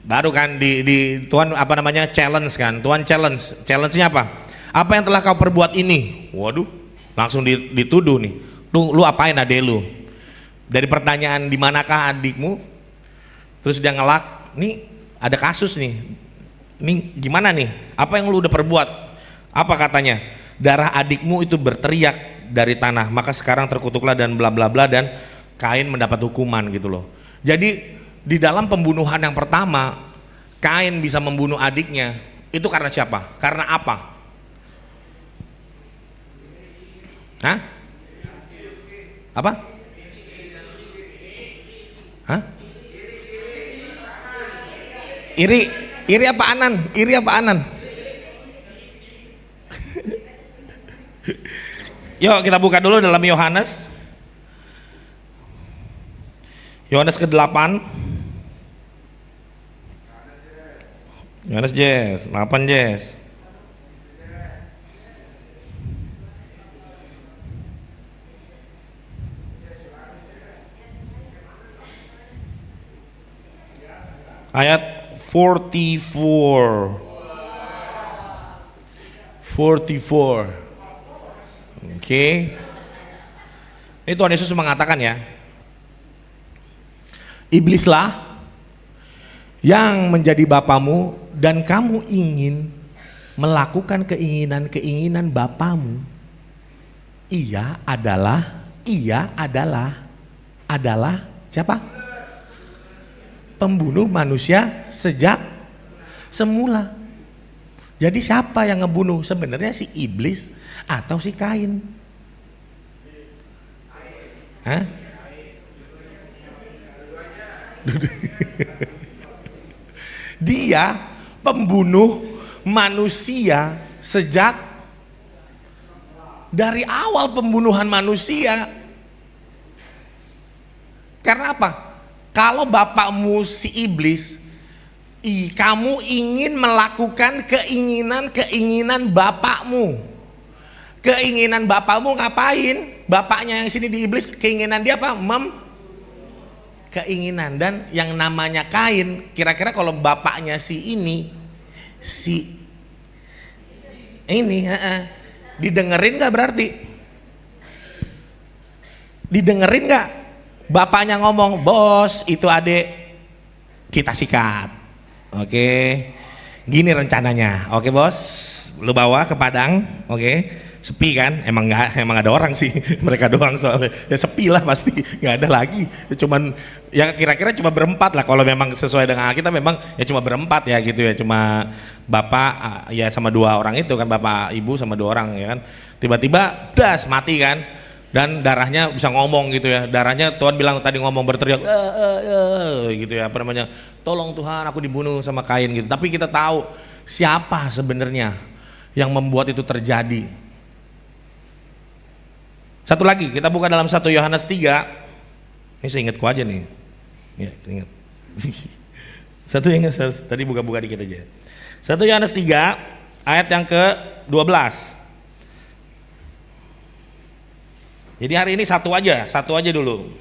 baru kan di Tuhan challenge kan? Tuhan challenge-nya apa? Apa yang telah kau perbuat ini? Waduh. Langsung dituduh nih, lu apain adek lu? Dari pertanyaan di manakah adikmu, terus dia ngelak, nih ada kasus nih gimana nih? Apa yang lu udah perbuat? Apa katanya? Darah adikmu itu berteriak dari tanah, maka sekarang terkutuklah dan bla bla bla, dan Kain mendapat hukuman gitu loh. Jadi di dalam pembunuhan yang pertama, Kain bisa membunuh adiknya, itu karena siapa? Karena apa? Hah? Apa? Hah? Iri apa anan? Iri apa anan? Yuk kita buka dulu dalam Yohanes ke-8. Yohanes 8 Jess. Ayat 44. Oke. Ini Tuhan Yesus mengatakan ya, iblislah yang menjadi bapamu dan kamu ingin melakukan keinginan bapamu. Ia adalah siapa? Pembunuh manusia sejak semula. Jadi siapa yang ngebunuh? Sebenarnya si iblis atau si Kain? Hah? Dia pembunuh manusia sejak dari awal pembunuhan manusia. Karena apa? Kalau bapakmu si iblis, kamu ingin melakukan keinginan bapakmu. Keinginan bapakmu ngapain? Bapaknya yang sini di iblis, keinginan dia apa? Keinginan. Dan yang namanya Kain, kira-kira kalau bapaknya didengerin gak berarti? Didengerin gak? Bapaknya ngomong, bos itu adek kita sikat. Oke, gini rencananya. Oke bos, lu bawa ke Padang. Oke, sepi kan? Emang ada orang sih, mereka doang soalnya. Ya sepi lah pasti, nggak ada lagi. Cuman ya kira-kira cuma berempat lah. Kalau memang sesuai dengan kita memang ya cuma berempat ya gitu ya. Cuma bapak ya sama 2 orang itu kan, bapak ibu sama 2 orang ya kan. Tiba-tiba das mati kan. Dan darahnya bisa ngomong gitu ya, darahnya Tuhan bilang tadi ngomong berteriak gitu ya, tolong Tuhan aku dibunuh sama Kain gitu. Tapi kita tahu siapa sebenarnya yang membuat itu terjadi. Satu lagi kita buka dalam 1 Yohanes 3. Ini seingatku aja nih ya, ingat. 1 Yohanes tadi buka-buka dikit aja. 1 Yohanes 3 ayat yang ke-12. Jadi hari ini satu aja dulu.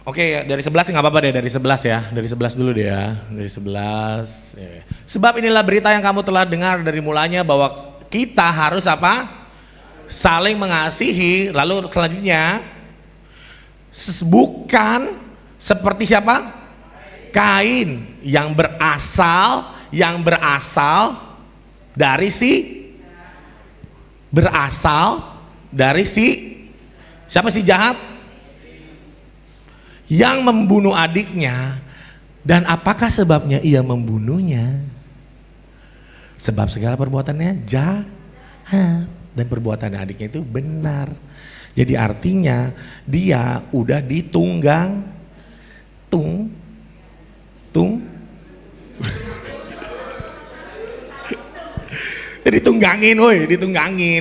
Oke, dari 11 nggak apa-apa deh, dari 11 ya, dari 11 dulu deh ya, dari 11. Ya. Sebab inilah berita yang kamu telah dengar dari mulanya bahwa kita harus apa? Saling mengasihi. Lalu selanjutnya, bukan seperti siapa? Kain yang berasal dari siapa sih jahat? Yang membunuh adiknya. Dan apakah sebabnya ia membunuhnya? Sebab segala perbuatannya jahat dan perbuatan adiknya itu benar. Jadi artinya dia udah ditunggangin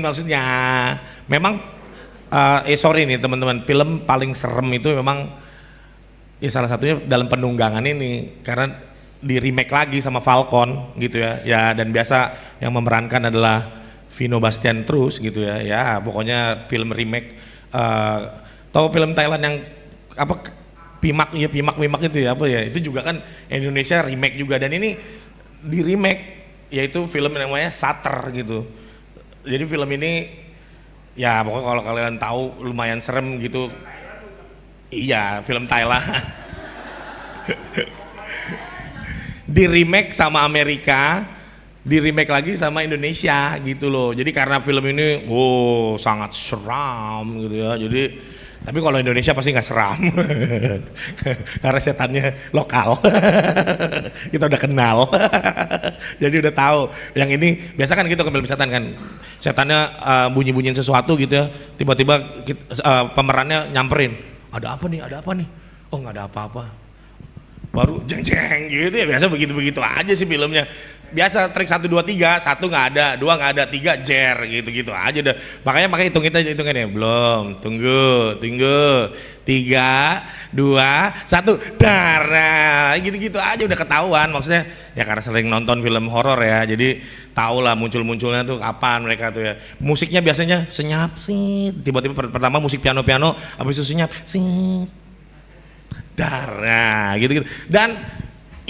maksudnya. Memang sorry nih teman-teman, film paling serem itu memang ya salah satunya dalam penunggangan ini karena di remake lagi sama Falcon gitu ya. Ya dan biasa yang memerankan adalah Vino Bastian terus gitu ya. Ya pokoknya film remake. Tahu film Thailand yang apa Pimak itu ya apa ya, itu juga kan Indonesia remake juga, dan ini di remake yaitu film yang namanya Sater gitu. Jadi film ini ya pokoknya kalau kalian tahu lumayan serem gitu. Iya, film Thailand. Di remake sama Amerika, di remake lagi sama Indonesia gitu loh. Jadi karena film ini sangat seram gitu ya. Jadi tapi kalau Indonesia pasti nggak seram. Karena setannya lokal. Kita udah kenal. Jadi udah tahu. Yang ini biasa kan gitu film setan kan. Setannya bunyi-bunyiin sesuatu gitu ya. Tiba-tiba pemerannya nyamperin. Ada apa nih? Oh nggak ada apa-apa. Baru jeng-jeng gitu ya, biasa begitu-begitu aja sih filmnya. Biasa trik 1, 2, 3, 1 nggak ada, 2 nggak ada, 3 jer gitu-gitu aja deh. Makanya hitungan ya, belum, tunggu, 3, 2, 1, darah, gitu-gitu aja udah ketahuan. Maksudnya ya karena sering nonton film horor ya, jadi tahu lah muncul-munculnya tuh kapan mereka tuh ya. Musiknya biasanya senyap sih, tiba-tiba pertama musik piano-piano, habis itu senyap sih, darah, gitu-gitu. Dan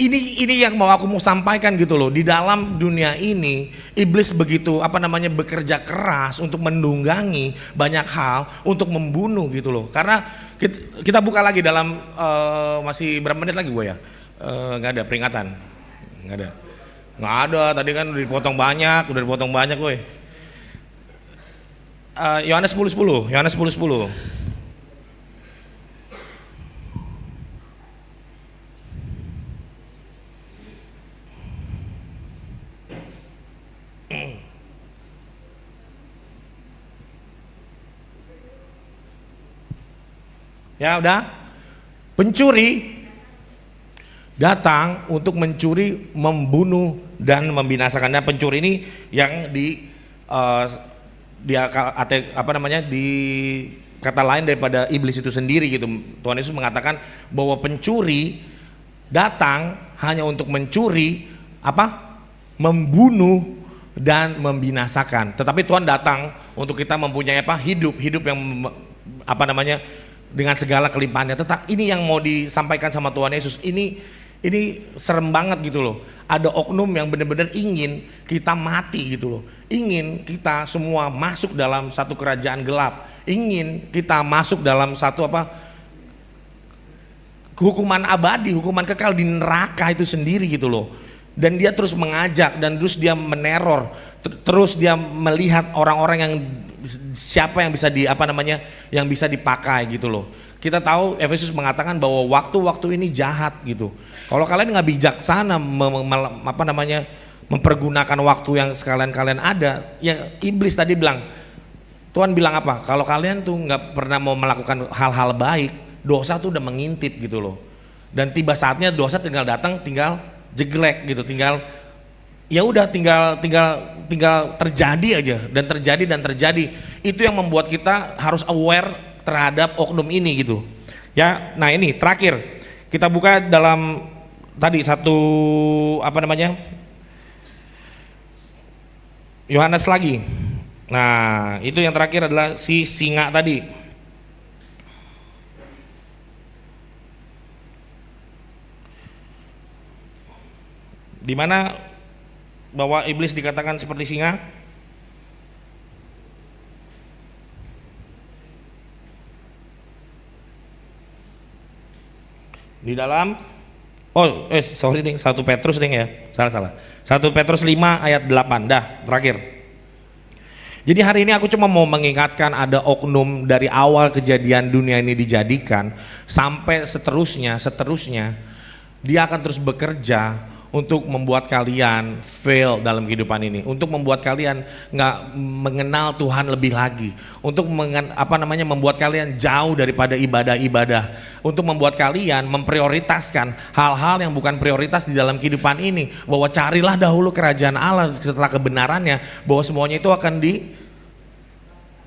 ini yang mau aku sampaikan gitu loh, di dalam dunia ini iblis begitu bekerja keras untuk menunggangi banyak hal untuk membunuh gitu loh. Karena kita buka lagi dalam masih berapa menit lagi gue ya, nggak ada peringatan, nggak ada, tadi kan udah dipotong banyak gue. Yohanes 10:10. Ya udah, pencuri datang untuk mencuri, membunuh dan membinasakan. Dan pencuri ini yang di kata lain daripada iblis itu sendiri gitu. Tuhan Yesus mengatakan bahwa pencuri datang hanya untuk mencuri, membunuh dan membinasakan. Tetapi Tuhan datang untuk kita mempunyai hidup yang dengan segala kelimpahannya. Tetapi ini yang mau disampaikan sama Tuhan Yesus. Ini serem banget gitu loh. Ada oknum yang benar-benar ingin kita mati gitu loh. Ingin kita semua masuk dalam satu kerajaan gelap. Ingin kita masuk dalam satu hukuman abadi, hukuman kekal di neraka itu sendiri gitu loh. Dan dia terus mengajak, dan terus dia meneror, terus dia melihat orang-orang yang siapa yang bisa yang bisa dipakai gitu loh. Kita tahu Efesus mengatakan bahwa waktu-waktu ini jahat gitu. Kalau kalian nggak bijaksana mempergunakan waktu yang kalian ada, ya iblis tadi bilang, Tuhan bilang apa? Kalau kalian tuh nggak pernah mau melakukan hal-hal baik, dosa tuh udah mengintip gitu loh. Dan tiba saatnya dosa tinggal datang, tinggal jeglek gitu, tinggal terjadi aja, dan terjadi. Itu yang membuat kita harus aware terhadap oknum ini gitu ya. Nah ini terakhir kita buka dalam tadi Yohanes lagi. Nah, itu yang terakhir adalah si singa tadi. Di mana bahwa iblis dikatakan seperti singa? Di dalam sorry ding, 1 Petrus ding ya. Salah. 1 Petrus 5 ayat 8. Dah, terakhir. Jadi hari ini aku cuma mau mengingatkan ada oknum dari awal kejadian dunia ini dijadikan sampai seterusnya dia akan terus bekerja untuk membuat kalian fail dalam kehidupan ini, untuk membuat kalian nggak mengenal Tuhan lebih lagi, untuk membuat kalian jauh daripada ibadah-ibadah, untuk membuat kalian memprioritaskan hal-hal yang bukan prioritas di dalam kehidupan ini, bahwa carilah dahulu kerajaan Allah setelah kebenarannya, bahwa semuanya itu akan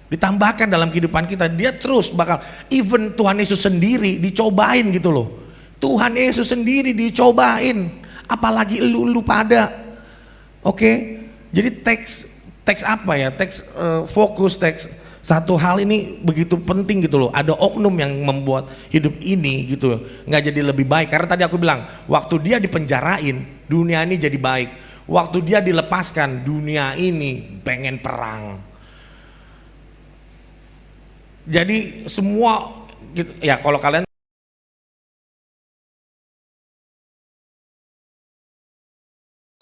ditambahkan dalam kehidupan kita. Dia terus bakal, even Tuhan Yesus sendiri dicobain gitu loh. Tuhan Yesus sendiri dicobain, apalagi lu pada. Oke? Jadi teks apa ya? Fokus teks satu hal ini begitu penting gitu loh. Ada oknum yang membuat hidup ini gitu nggak jadi lebih baik. Karena tadi aku bilang, waktu dia dipenjarain, dunia ini jadi baik. Waktu dia dilepaskan, dunia ini pengen perang. Jadi semua gitu, ya kalau kalian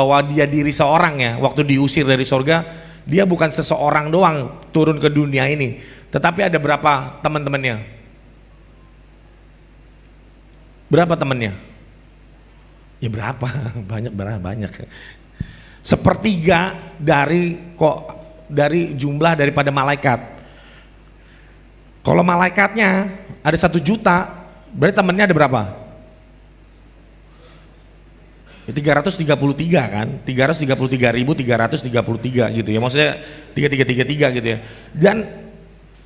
bahwa dia diri seorang ya, waktu diusir dari sorga, dia bukan seseorang doang turun ke dunia ini, tetapi ada berapa teman-temannya? Berapa temannya? Ya berapa? Banyak. Sepertiga dari jumlah daripada malaikat. Kalau malaikatnya ada 1 juta, berarti temannya ada berapa? 333 kan, 333.333 gitu ya, maksudnya 3333 gitu ya. Dan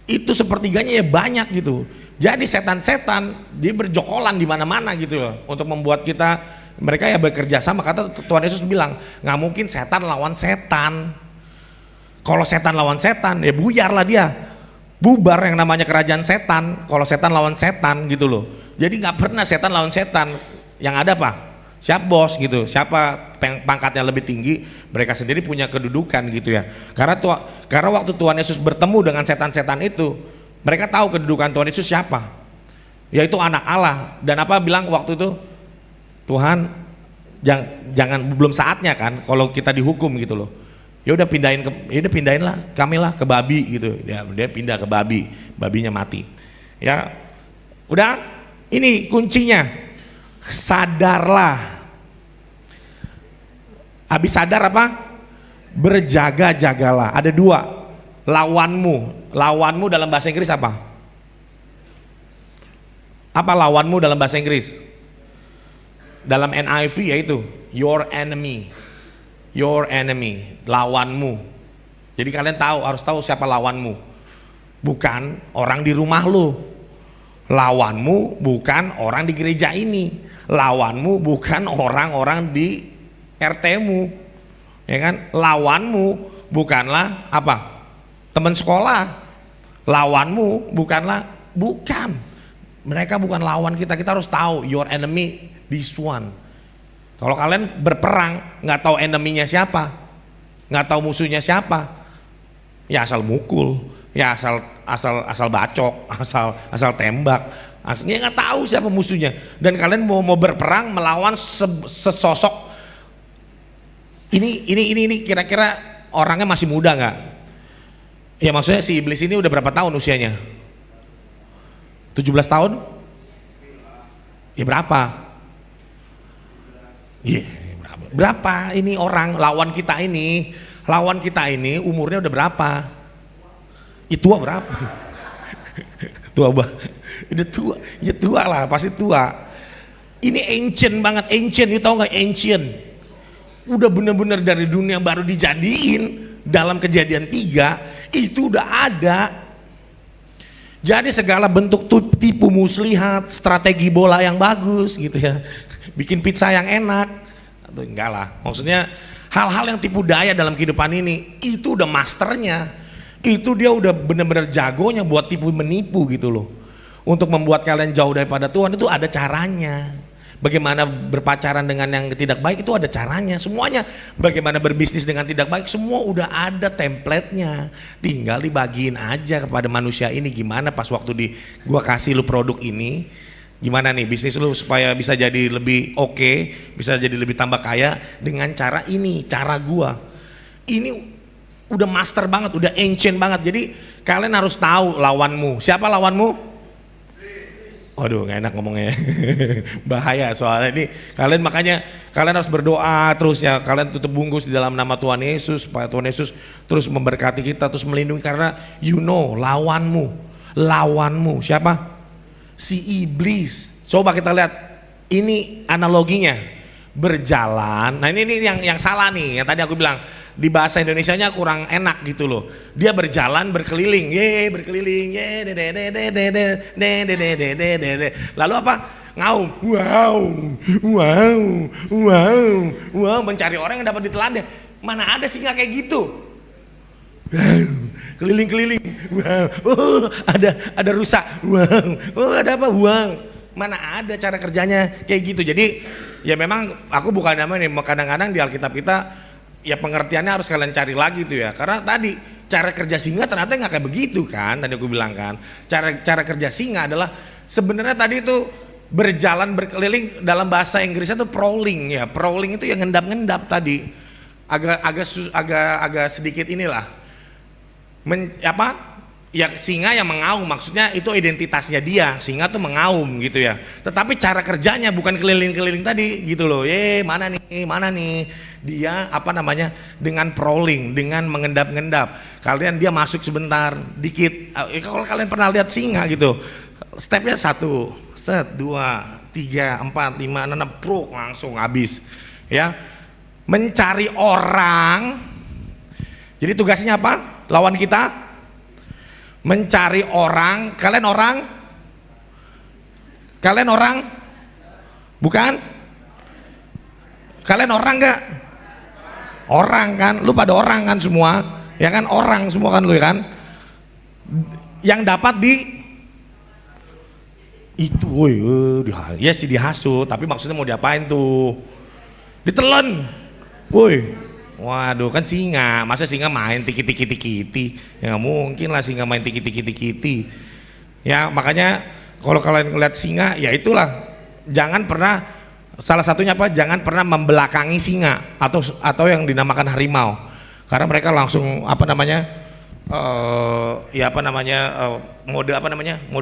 itu sepertiganya ya banyak gitu. Jadi setan-setan dia berjokolan di mana-mana gitu loh, untuk membuat kita, mereka ya bekerja sama. Kata Tuhan Yesus bilang, nggak mungkin setan lawan setan. Kalau setan lawan setan ya buyarlah dia, bubar yang namanya kerajaan setan. Kalau setan lawan setan gitu loh. Jadi nggak pernah setan lawan setan. Yang ada apa? Siapa bos gitu, siapa pangkatnya lebih tinggi, mereka sendiri punya kedudukan gitu ya. Karena waktu Tuhan Yesus bertemu dengan setan-setan itu, mereka tahu kedudukan Tuhan Yesus siapa, yaitu anak Allah. Dan apa bilang waktu itu, Tuhan jangan belum saatnya kan kalau kita dihukum gitu loh. Ya udah pindahinlah kamilah ke babi gitu. Ya dia pindah ke babi, babinya mati. Ya udah, ini kuncinya, sadarlah. Habis sadar apa? Berjaga-jagalah. Ada 2, lawanmu dalam bahasa Inggris apa? Apa lawanmu dalam bahasa Inggris? Dalam NIV yaitu your enemy, lawanmu. Jadi kalian harus tahu siapa lawanmu. Bukan orang di rumah lu. Lawanmu bukan orang di gereja ini. Lawanmu bukan orang-orang di RT-mu, ya kan? Lawanmu bukanlah apa? Teman sekolah. Lawanmu bukan. Mereka bukan lawan kita. Kita harus tahu your enemy this one. Kalau kalian berperang nggak tahu enemy-nya siapa, nggak tahu musuhnya siapa, ya asal mukul, ya asal bacok, asal tembak. Aslinya nggak tahu siapa musuhnya. Dan kalian mau berperang melawan sesosok. Ini kira-kira orangnya masih muda nggak? Ya maksudnya si iblis ini udah berapa tahun usianya? 17 tahun? Ya berapa? Iya, berapa ini orang lawan kita ini umurnya udah berapa? Itu berapa? Tua udah tua, ya tua lah, pasti tua. Ini ancient banget, you tahu nggak ancient? Udah bener-bener dari dunia baru dijadiin dalam Kejadian 3 itu udah ada. Jadi segala bentuk tipu muslihat, strategi bola yang bagus gitu ya, bikin pizza yang enak, atau enggak lah, maksudnya hal-hal yang tipu daya dalam kehidupan ini, itu udah masternya. Itu dia udah bener-bener jagonya buat tipu menipu gitu loh. Untuk membuat kalian jauh daripada Tuhan itu ada caranya. Bagaimana berpacaran dengan yang tidak baik itu ada caranya. Semuanya, bagaimana berbisnis dengan tidak baik, semua udah ada template-nya. Tinggal dibagiin aja kepada manusia ini. Gimana pas waktu gua kasih lu produk ini, gimana nih bisnis lu supaya bisa jadi lebih oke, bisa jadi lebih tambah kaya dengan cara ini, cara gua. Ini udah master banget, udah ancient banget. Jadi kalian harus tahu lawanmu. Siapa lawanmu? Waduh, nggak enak ngomongnya. Bahaya soalnya ini. Makanya kalian harus berdoa terus ya. Kalian tutup bungkus di dalam nama Tuhan Yesus supaya Tuhan Yesus terus memberkati kita, terus melindungi, karena lawanmu siapa? Si iblis. Coba kita lihat ini analoginya berjalan. Nah ini yang salah nih. Yang tadi aku bilang di bahasa Indonesianya kurang enak gitu loh. Dia berjalan berkeliling, berkeliling, lalu apa? Ngaum, wow, mencari orang yang dapat ditelan deh. Mana ada sih nggak kayak gitu? Keliling-keliling, wow, ada rusa, wow, ada apa? Wow, mana ada cara kerjanya kayak gitu. Jadi ya memang aku bukan namanya kadang-kadang di Alkitab kita ya pengertiannya harus kalian cari lagi tuh ya, karena tadi cara kerja singa ternyata nggak kayak begitu kan. Tadi aku bilang kan cara kerja singa adalah sebenarnya tadi itu berjalan berkeliling, dalam bahasa Inggrisnya tuh prowling ya. Prowling itu yang ngendap-ngendap tadi, agak sedikit inilah ya singa yang mengaum, maksudnya itu identitasnya dia, singa tuh mengaum gitu ya. Tetapi cara kerjanya bukan keliling-keliling tadi gitu loh. Mana nih dia dengan prowling, dengan mengendap-ngendap. Dia masuk sebentar dikit. Kalau kalian pernah lihat singa gitu, stepnya 1, 2, 3, 4, 5, 6, pruk langsung habis ya. Mencari orang. Jadi tugasnya apa? Lawan kita mencari orang. Kalian orang bukan? Kalian orang gak? Orang kan, lu pada orang kan semua ya kan, orang semua kan lu ya kan, yang dapat itu ya sih dihasut, tapi maksudnya mau diapain tuh? Ditelen, waduh, kan singa, masa singa main tiki-tiki ya nggak mungkin lah singa main tiki-tiki ya. Makanya kalau kalian ngeliat singa ya itulah, jangan pernah, salah satunya apa, jangan pernah membelakangi singa atau yang dinamakan harimau, karena mereka langsung mode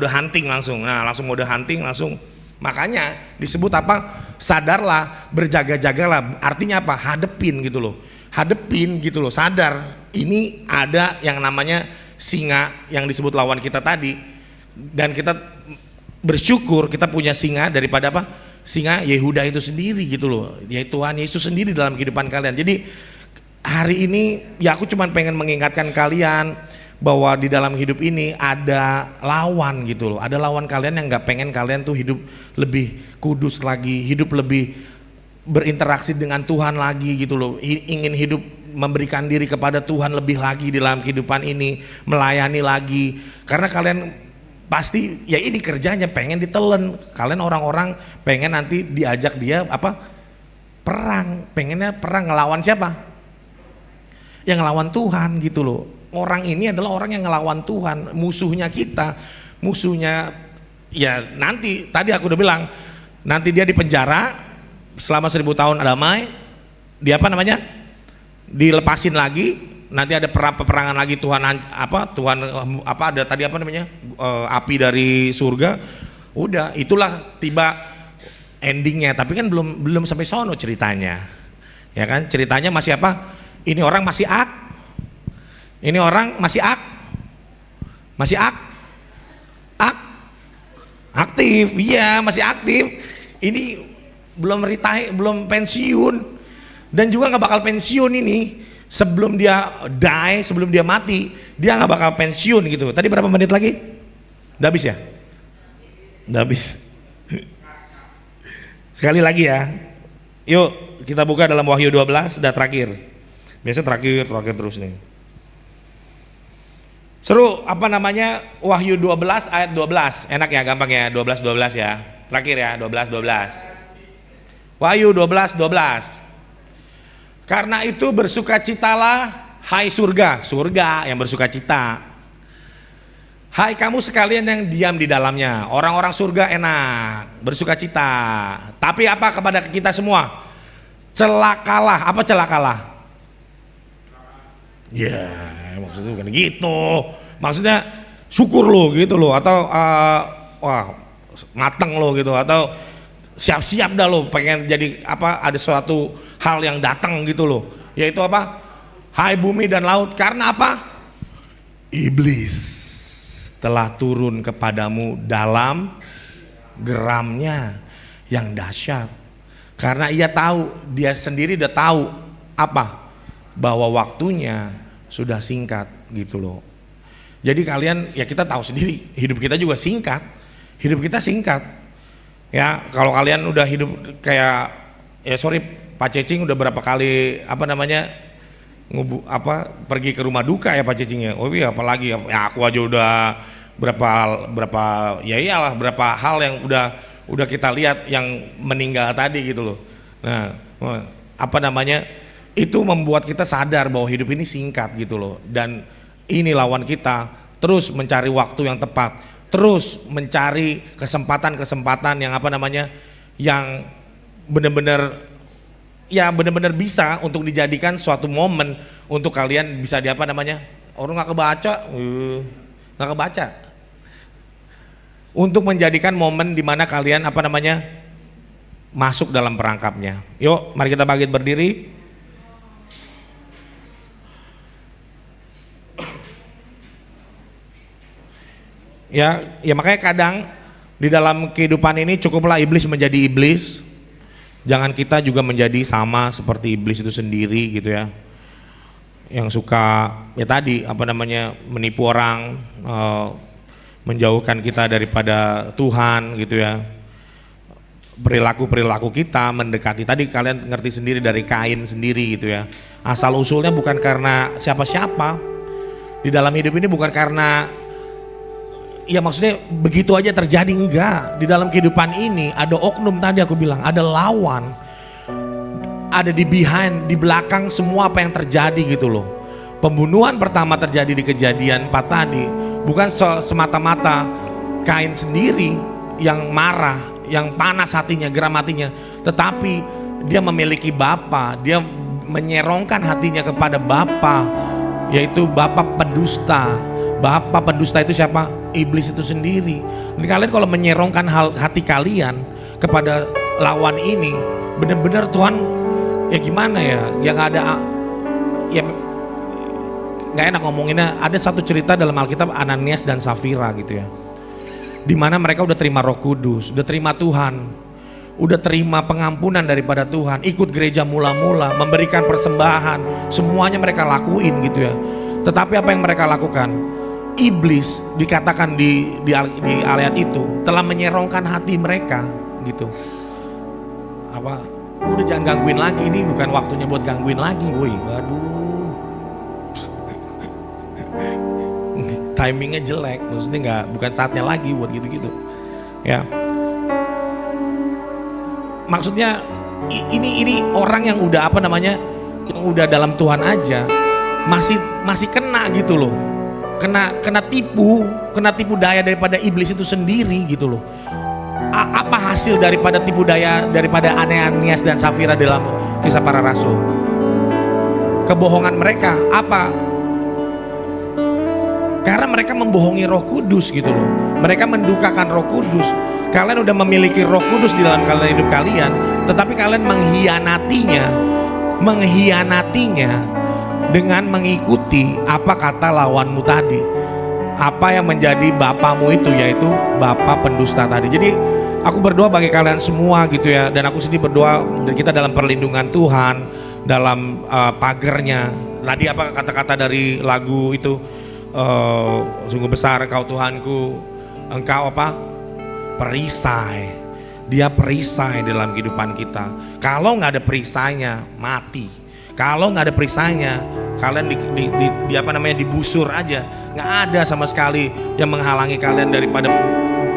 hunting langsung. Nah langsung mode hunting langsung, makanya disebut apa, sadarlah, berjaga-jagalah. Artinya apa? Hadepin gitu loh, sadar ini ada yang namanya singa yang disebut lawan kita tadi, dan kita bersyukur kita punya singa daripada apa? Singa Yehuda itu sendiri gitu loh, yaitu Tuhan Yesus sendiri dalam kehidupan kalian. Jadi hari ini ya aku cuma pengen mengingatkan kalian bahwa di dalam hidup ini ada lawan gitu loh, ada lawan kalian yang nggak pengen kalian tuh hidup lebih kudus lagi, hidup lebih berinteraksi dengan Tuhan lagi gitu loh, ingin hidup memberikan diri kepada Tuhan lebih lagi di dalam kehidupan ini, melayani lagi. Karena kalian pasti ya ini kerjanya pengen ditelen. Kalian orang-orang pengen nanti diajak dia perang, pengennya perang ngelawan siapa? Yang ngelawan Tuhan gitu loh. Orang ini adalah orang yang ngelawan Tuhan, musuhnya kita, musuhnya ya nanti. Tadi aku udah bilang nanti dia di penjara selama 1000 tahun damai, dia dilepasin lagi, nanti ada peperangan lagi, ada tadi api dari surga. Udah itulah tiba endingnya, tapi kan belum sampai sono ceritanya ya kan. Ceritanya masih ini orang masih aktif, iya masih aktif. Ini belum retire, belum pensiun, dan juga nggak bakal pensiun ini sebelum dia sebelum dia mati, dia nggak bakal pensiun gitu. Tadi berapa menit lagi? Udah habis ya? Udah habis. Sekali lagi ya, Yuk kita buka dalam Wahyu 12, sudah terakhir. Biasanya terakhir terus nih. Seru, apa namanya, Wahyu 12 ayat 12, enak ya, gampang ya, 12 ya, terakhir ya, 12. Wahyu 12. Karena itu bersukacitalah hai surga yang bersukacita. Hai kamu sekalian yang diam di dalamnya, orang-orang surga enak, bersukacita. Tapi apa kepada kita semua? Celakalah, apa celakalah? Ya, maksudnya bukan gitu. Maksudnya syukur lo gitu loh, atau wah mateng lo gitu, atau siap-siap dah lo pengen jadi apa, ada suatu hal yang datang gitu loh, yaitu apa? Hai bumi dan laut, karena apa? Iblis telah turun kepadamu dalam geramnya yang dahsyat, karena ia tahu, dia sendiri udah tahu apa, bahwa waktunya sudah singkat gitu loh. Jadi kalian, ya kita tahu sendiri hidup kita juga singkat, hidup kita singkat. Ya kalau kalian udah hidup kayak, ya sorry Pak Cecing udah berapa kali apa namanya pergi ke rumah duka ya Pak Cecing ya. Oh iya apalagi ya, aku aja udah berapa ya iyalah berapa hal yang udah kita lihat yang meninggal tadi gitu loh. Nah apa namanya, itu membuat kita sadar bahwa hidup ini singkat gitu loh, dan ini lawan kita, terus mencari waktu yang tepat, terus mencari kesempatan yang apa namanya, yang benar-benar bisa untuk dijadikan suatu momen untuk kalian bisa di apa namanya, orang nggak kebaca, untuk menjadikan momen dimana kalian apa namanya masuk dalam perangkapnya. Yuk mari kita bangkit berdiri. Ya makanya kadang di dalam kehidupan ini cukuplah iblis menjadi iblis, jangan kita juga menjadi sama seperti iblis itu sendiri gitu ya, yang suka ya tadi apa namanya menipu orang, menjauhkan kita daripada Tuhan gitu ya. Perilaku kita mendekati, tadi kalian ngerti sendiri dari Kain sendiri gitu ya, asal usulnya bukan karena siapa-siapa di dalam hidup ini, bukan karena ya maksudnya begitu aja terjadi, enggak. Di dalam kehidupan ini ada oknum, tadi aku bilang ada lawan, ada di behind, di belakang semua apa yang terjadi gitu loh. Pembunuhan pertama terjadi di Kejadian 4 tadi bukan semata-mata Kain sendiri yang marah, yang panas hatinya, geram hatinya, tetapi dia memiliki bapa, dia menyerongkan hatinya kepada bapa, yaitu bapa pendusta. Bapa pendusta itu siapa? Iblis itu sendiri. Jadi kalian kalau menyerongkan hati kalian kepada lawan ini, benar-benar Tuhan ya gimana ya, yang ada ya nggak enak ngomonginnya. Ada satu cerita dalam Alkitab, Ananias dan Safira gitu ya, dimana mereka udah terima Roh Kudus, udah terima Tuhan, udah terima pengampunan daripada Tuhan, ikut gereja mula-mula, memberikan persembahan, semuanya mereka lakuin gitu ya. Tetapi apa yang mereka lakukan? Iblis dikatakan di ayat itu telah menyerongkan hati mereka gitu. Apa? Udah jangan gangguin lagi, ini bukan waktunya buat gangguin lagi, woi. Waduh. Timingnya jelek, maksudnya bukan saatnya lagi buat gitu-gitu. Ya. Maksudnya ini orang yang udah apa namanya, yang udah dalam Tuhan aja masih kena gitu loh. Kena tipu daya daripada iblis itu sendiri gitu loh. Apa hasil daripada tipu daya daripada Ananias dan Safira dalam Kisah Para Rasul? Kebohongan mereka apa? Karena mereka membohongi Roh Kudus gitu loh. Mereka mendukakan Roh Kudus. Kalian udah memiliki Roh Kudus di dalam hidup kalian, tetapi kalian mengkhianatinya dengan mengikuti apa kata lawanmu tadi, apa yang menjadi bapamu itu, yaitu bapa pendusta tadi. Jadi aku berdoa bagi kalian semua gitu ya, dan aku sendiri berdoa kita dalam perlindungan Tuhan, dalam pagernya. Tadi apa kata-kata dari lagu itu, sungguh besar Engkau Tuhanku, Engkau apa? Perisai dia perisai dalam kehidupan kita. Kalau nggak ada perisainya, mati. Kalau nggak ada perisainya, kalian dibusur aja. Nggak ada sama sekali yang menghalangi kalian daripada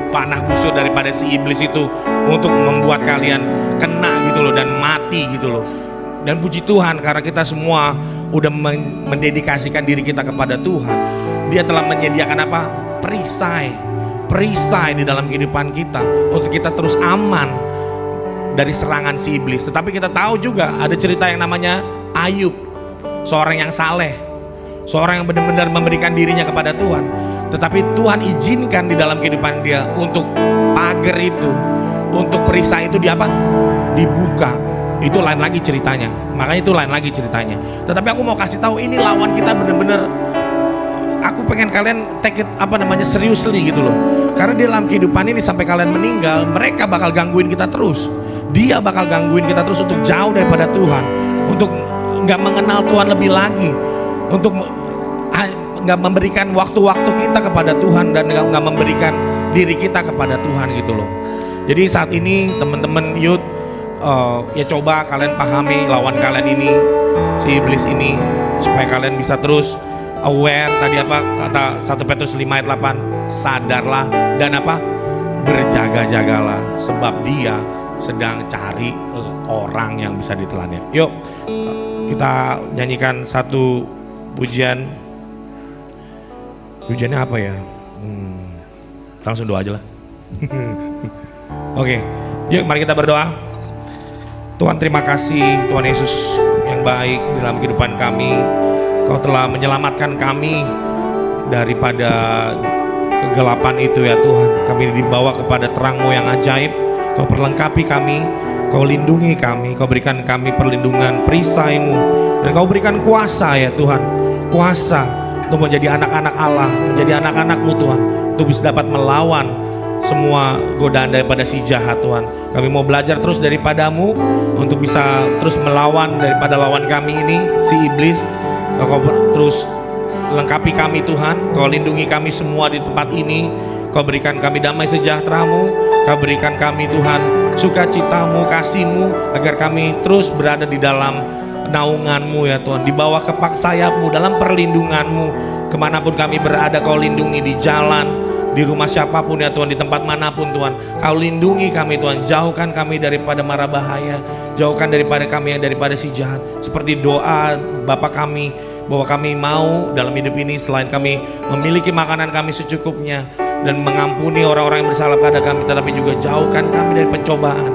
panah busur daripada si iblis itu untuk membuat kalian kena gitu loh dan mati gitu loh. Dan puji Tuhan karena kita semua udah mendedikasikan diri kita kepada Tuhan. Dia telah menyediakan apa? Perisai di dalam kehidupan kita untuk kita terus aman dari serangan si iblis. Tetapi kita tahu juga ada cerita yang namanya Ayub, seorang yang saleh, seorang yang benar-benar memberikan dirinya kepada Tuhan. Tetapi Tuhan izinkan di dalam kehidupan dia untuk pagar itu, untuk perisai itu dibuka. Itu lain lagi ceritanya. Makanya itu lain lagi ceritanya. Tetapi aku mau kasih tahu ini lawan kita benar-benar. Aku pengen kalian take it seriously gitu loh. Karena di dalam kehidupan ini sampai kalian meninggal, mereka bakal gangguin kita terus. Dia bakal gangguin kita terus untuk jauh daripada Tuhan, untuk nggak mengenal Tuhan lebih lagi, untuk nggak memberikan waktu-waktu kita kepada Tuhan dan nggak memberikan diri kita kepada Tuhan gitu loh. Jadi saat ini teman-teman youth, ya coba kalian pahami lawan kalian ini, si iblis ini, supaya kalian bisa terus aware. Tadi apa kata 1 Petrus 5 ayat 8, sadarlah dan berjaga-jagalah sebab dia sedang cari orang yang bisa ditelannya. Yuk kita nyanyikan satu pujian. Pujiannya apa ya? Langsung doa aja lah. Oke, yuk mari kita berdoa. Tuhan terima kasih Tuhan Yesus yang baik dalam kehidupan kami. Kau telah menyelamatkan kami daripada kegelapan itu ya Tuhan. Kami dibawa kepada terang-Mu yang ajaib. Kau perlengkapi kami, Kau lindungi kami, Kau berikan kami perlindungan perisai-Mu, dan Kau berikan kuasa ya Tuhan. Kuasa untuk menjadi anak-anak Allah, menjadi anak-anak-Mu Tuhan, untuk bisa dapat melawan semua godaan daripada si jahat Tuhan. Kami mau belajar terus daripada-Mu untuk bisa terus melawan daripada lawan kami ini, si iblis. Kau terus lengkapi kami Tuhan, Kau lindungi kami semua di tempat ini. Kau berikan kami damai sejahtera-Mu, Kau berikan kami Tuhan sukacita-Mu, kasih-Mu, agar kami terus berada di dalam naungan-Mu ya Tuhan, di bawah kepak sayap-Mu, dalam perlindungan-Mu. Kemanapun kami berada Kau lindungi, di jalan, di rumah siapapun ya Tuhan, di tempat manapun Tuhan, Kau lindungi kami Tuhan. Jauhkan kami daripada mara bahaya, jauhkan daripada kami yang daripada si jahat. Seperti doa Bapa kami, bahwa kami mau dalam hidup ini selain kami memiliki makanan kami secukupnya dan mengampuni orang-orang yang bersalah pada kami, tetapi juga jauhkan kami dari pencobaan,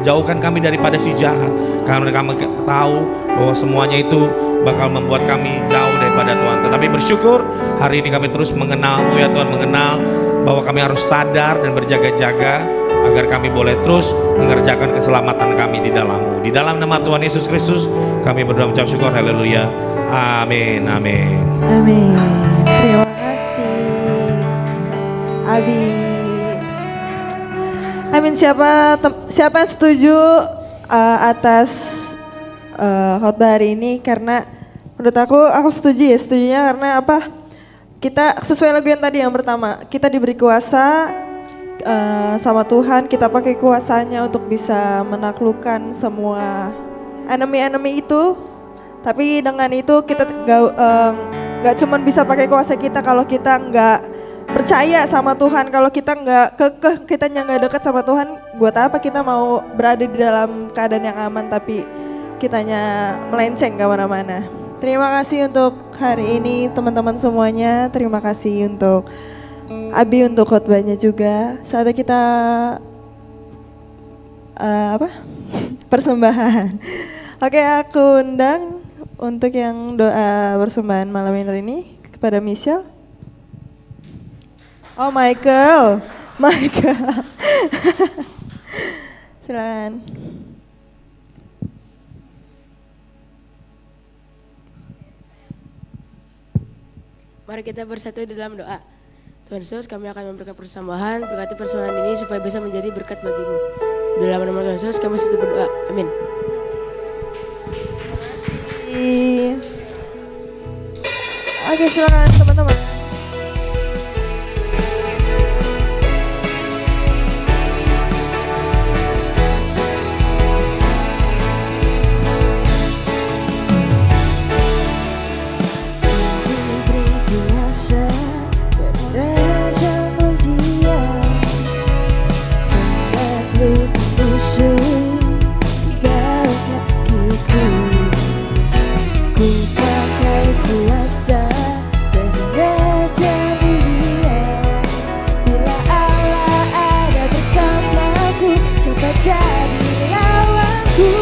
jauhkan kami daripada si jahat, karena kami tahu bahwa semuanya itu bakal membuat kami jauh daripada Tuhan. Tetapi bersyukur hari ini kami terus mengenal-Mu ya Tuhan, mengenal bahwa kami harus sadar dan berjaga-jaga agar kami boleh terus mengerjakan keselamatan kami di dalam-Mu. Di dalam nama Tuhan Yesus Kristus kami berdoa mengucap syukur. Haleluya. Amin. Amin. Amin. Terima kasih Abi. Amin. Siapa setuju atas khotbah hari ini? Karena menurut aku setuju ya. Setujunya karena apa? Kita sesuai lagu yang tadi yang pertama, kita diberi kuasa sama Tuhan, kita pakai kuasanya untuk bisa menaklukkan semua enemy itu. Tapi dengan itu kita nggak cuma bisa pakai kuasa kita kalau kita nggak percaya sama Tuhan, kalau kita nggak kekeh, kitanya nggak dekat sama Tuhan. Buat apa kita mau berada di dalam keadaan yang aman tapi kitanya melenceng kemana-mana. Terima kasih untuk hari ini teman-teman semuanya. Terima kasih untuk Abi untuk khotbahnya juga. Saatnya kita persembahan. Oke, aku undang untuk yang doa persembahan malam ini kepada Michelle. Oh, Michael. Silakan. Mari kita bersatu di dalam doa. Tuhan Yesus, kami akan memberikan persembahan, berkati persembahan ini supaya bisa menjadi berkat bagimu. Dalam nama Tuhan Yesus kami setuju berdoa. Amin. Oke, silakan teman-teman. saja mulia. Bila Allah ada bersamaku, siapa jadi lawanku?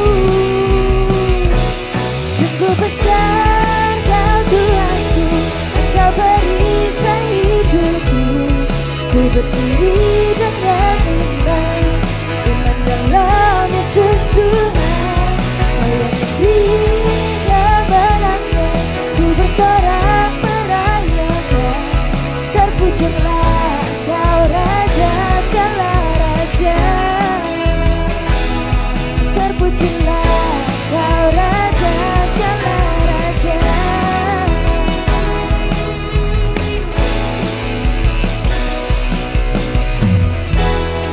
Sungguh besar Kau Tuhanku, Engkau perisai hidupku. Ku berdiri dengan iman dalam Yesus Tuhan. Kau yang beri kemenangan, ku bersorak merayakan. Terpujilah Kau Raja segala raja, terpujilah Kau Raja segala raja.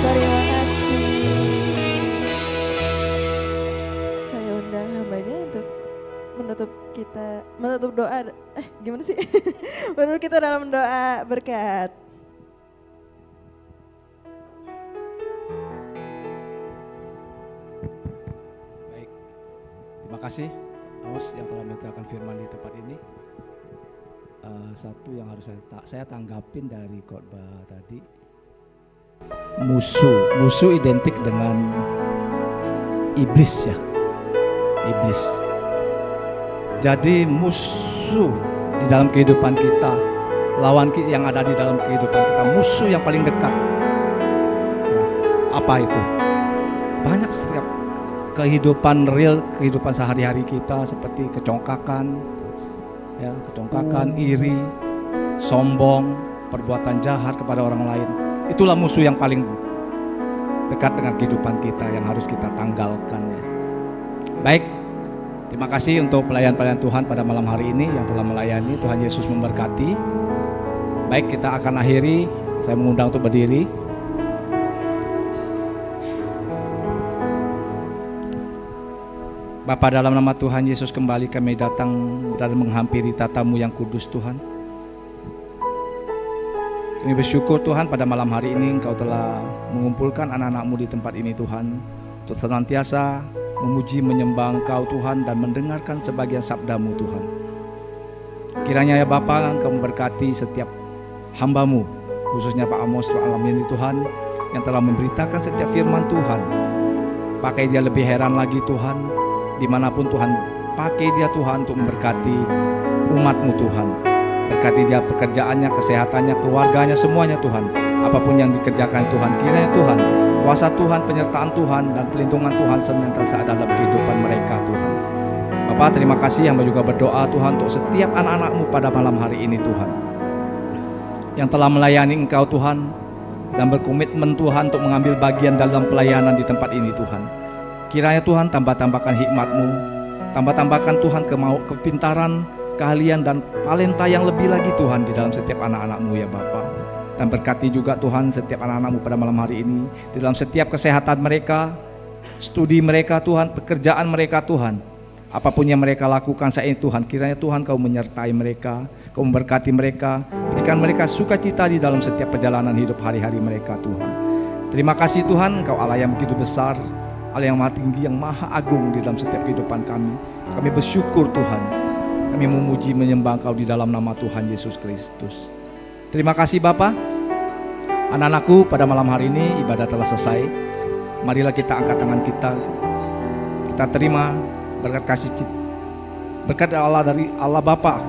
Terima kasih. Saya undang hambanya untuk menutup doa. Gimana sih? Menutup kita dalam doa berkat. Baik, terima kasih Aus yang telah menceritakan firman di tempat ini. Satu yang harus saya tanggapin dari khotbah tadi, musuh identik dengan iblis ya, iblis. Jadi musuh di dalam kehidupan kita, lawan yang ada di dalam kehidupan kita, musuh yang paling dekat. Apa itu? Banyak setiap kehidupan real, kehidupan sehari-hari kita seperti kecongkakan, ya, iri, sombong, perbuatan jahat kepada orang lain. Itulah musuh yang paling dekat dengan kehidupan kita yang harus kita tanggalkan. Ya. Baik, terima kasih untuk pelayan-pelayan Tuhan pada malam hari ini yang telah melayani. Tuhan Yesus memberkati. Baik, kita akan akhiri. Saya mengundang untuk berdiri. Bapa, dalam nama Tuhan Yesus kembali kami datang dan menghampiri tatamu yang kudus Tuhan. Kami bersyukur Tuhan pada malam hari ini Engkau telah mengumpulkan anak-anak-Mu di tempat ini Tuhan, untuk senantiasa memuji menyembah Engkau Tuhan dan mendengarkan sebagian sabda-Mu Tuhan. Kiranya ya Bapa, Engkau memberkati setiap hamba-Mu, khususnya Pak Amos Pak Alam ini Tuhan, yang telah memberitakan setiap firman Tuhan. Pakai dia lebih heran lagi Tuhan, dimanapun Tuhan pakai dia Tuhan untuk memberkati umat-Mu Tuhan. Berkati dia pekerjaannya, kesehatannya, keluarganya, semuanya Tuhan. Apapun yang dikerjakan Tuhan, kiranya Tuhan, kuasa Tuhan, penyertaan Tuhan, dan pelindungan Tuhan senantiasa ada dalam kehidupan mereka Tuhan. Bapa, terima kasih, hamba juga berdoa Tuhan untuk setiap anak-anak-Mu pada malam hari ini Tuhan, yang telah melayani Engkau Tuhan, dan berkomitmen Tuhan untuk mengambil bagian dalam pelayanan di tempat ini Tuhan. Kiranya Tuhan tambahkan hikmat-Mu, tambahkan Tuhan kepintaran, keahlian dan talenta yang lebih lagi Tuhan di dalam setiap anak-anak-Mu ya Bapa. Dan berkati juga Tuhan setiap anak-anak-Mu pada malam hari ini, di dalam setiap kesehatan mereka, studi mereka Tuhan, pekerjaan mereka Tuhan. Apapun yang mereka lakukan saat ini Tuhan, kiranya Tuhan Kau menyertai mereka, Kau memberkati mereka, berikan mereka sukacita di dalam setiap perjalanan hidup hari-hari mereka Tuhan. Terima kasih Tuhan, Engkau Allah yang begitu besar, Allah yang maha tinggi, yang maha agung di dalam setiap kehidupan kami. Kami bersyukur Tuhan, kami memuji menyembah Engkau di dalam nama Tuhan Yesus Kristus. Terima kasih Bapa. Anak-anakku, pada malam hari ini ibadah telah selesai. Marilah kita angkat tangan kita. Kita terima berkat kasih berkat Allah dari Allah Bapa,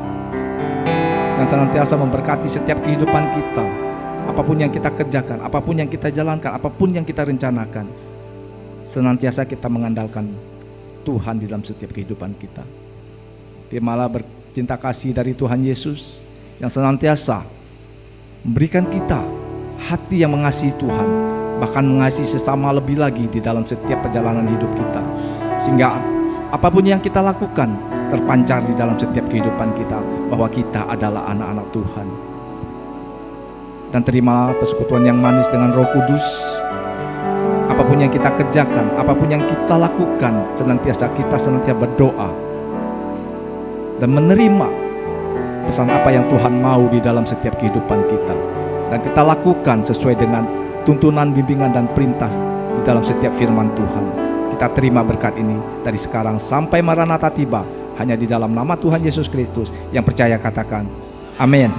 yang senantiasa memberkati setiap kehidupan kita. Apapun yang kita kerjakan, apapun yang kita jalankan, apapun yang kita rencanakan, senantiasa kita mengandalkan Tuhan di dalam setiap kehidupan kita. Terimalah bercinta kasih dari Tuhan Yesus yang senantiasa memberikan kita hati yang mengasihi Tuhan, bahkan mengasihi sesama lebih lagi di dalam setiap perjalanan hidup kita, sehingga apapun yang kita lakukan terpancar di dalam setiap kehidupan kita bahwa kita adalah anak-anak Tuhan. Dan terimalah persekutuan yang manis dengan Roh Kudus. Apapun yang kita kerjakan, apapun yang kita lakukan, senantiasa berdoa dan menerima pesan apa yang Tuhan mau di dalam setiap kehidupan kita, dan kita lakukan sesuai dengan tuntunan, bimbingan, dan perintah di dalam setiap firman Tuhan. Kita terima berkat ini dari sekarang sampai Maranatha tiba, hanya di dalam nama Tuhan Yesus Kristus. Yang percaya katakan amin.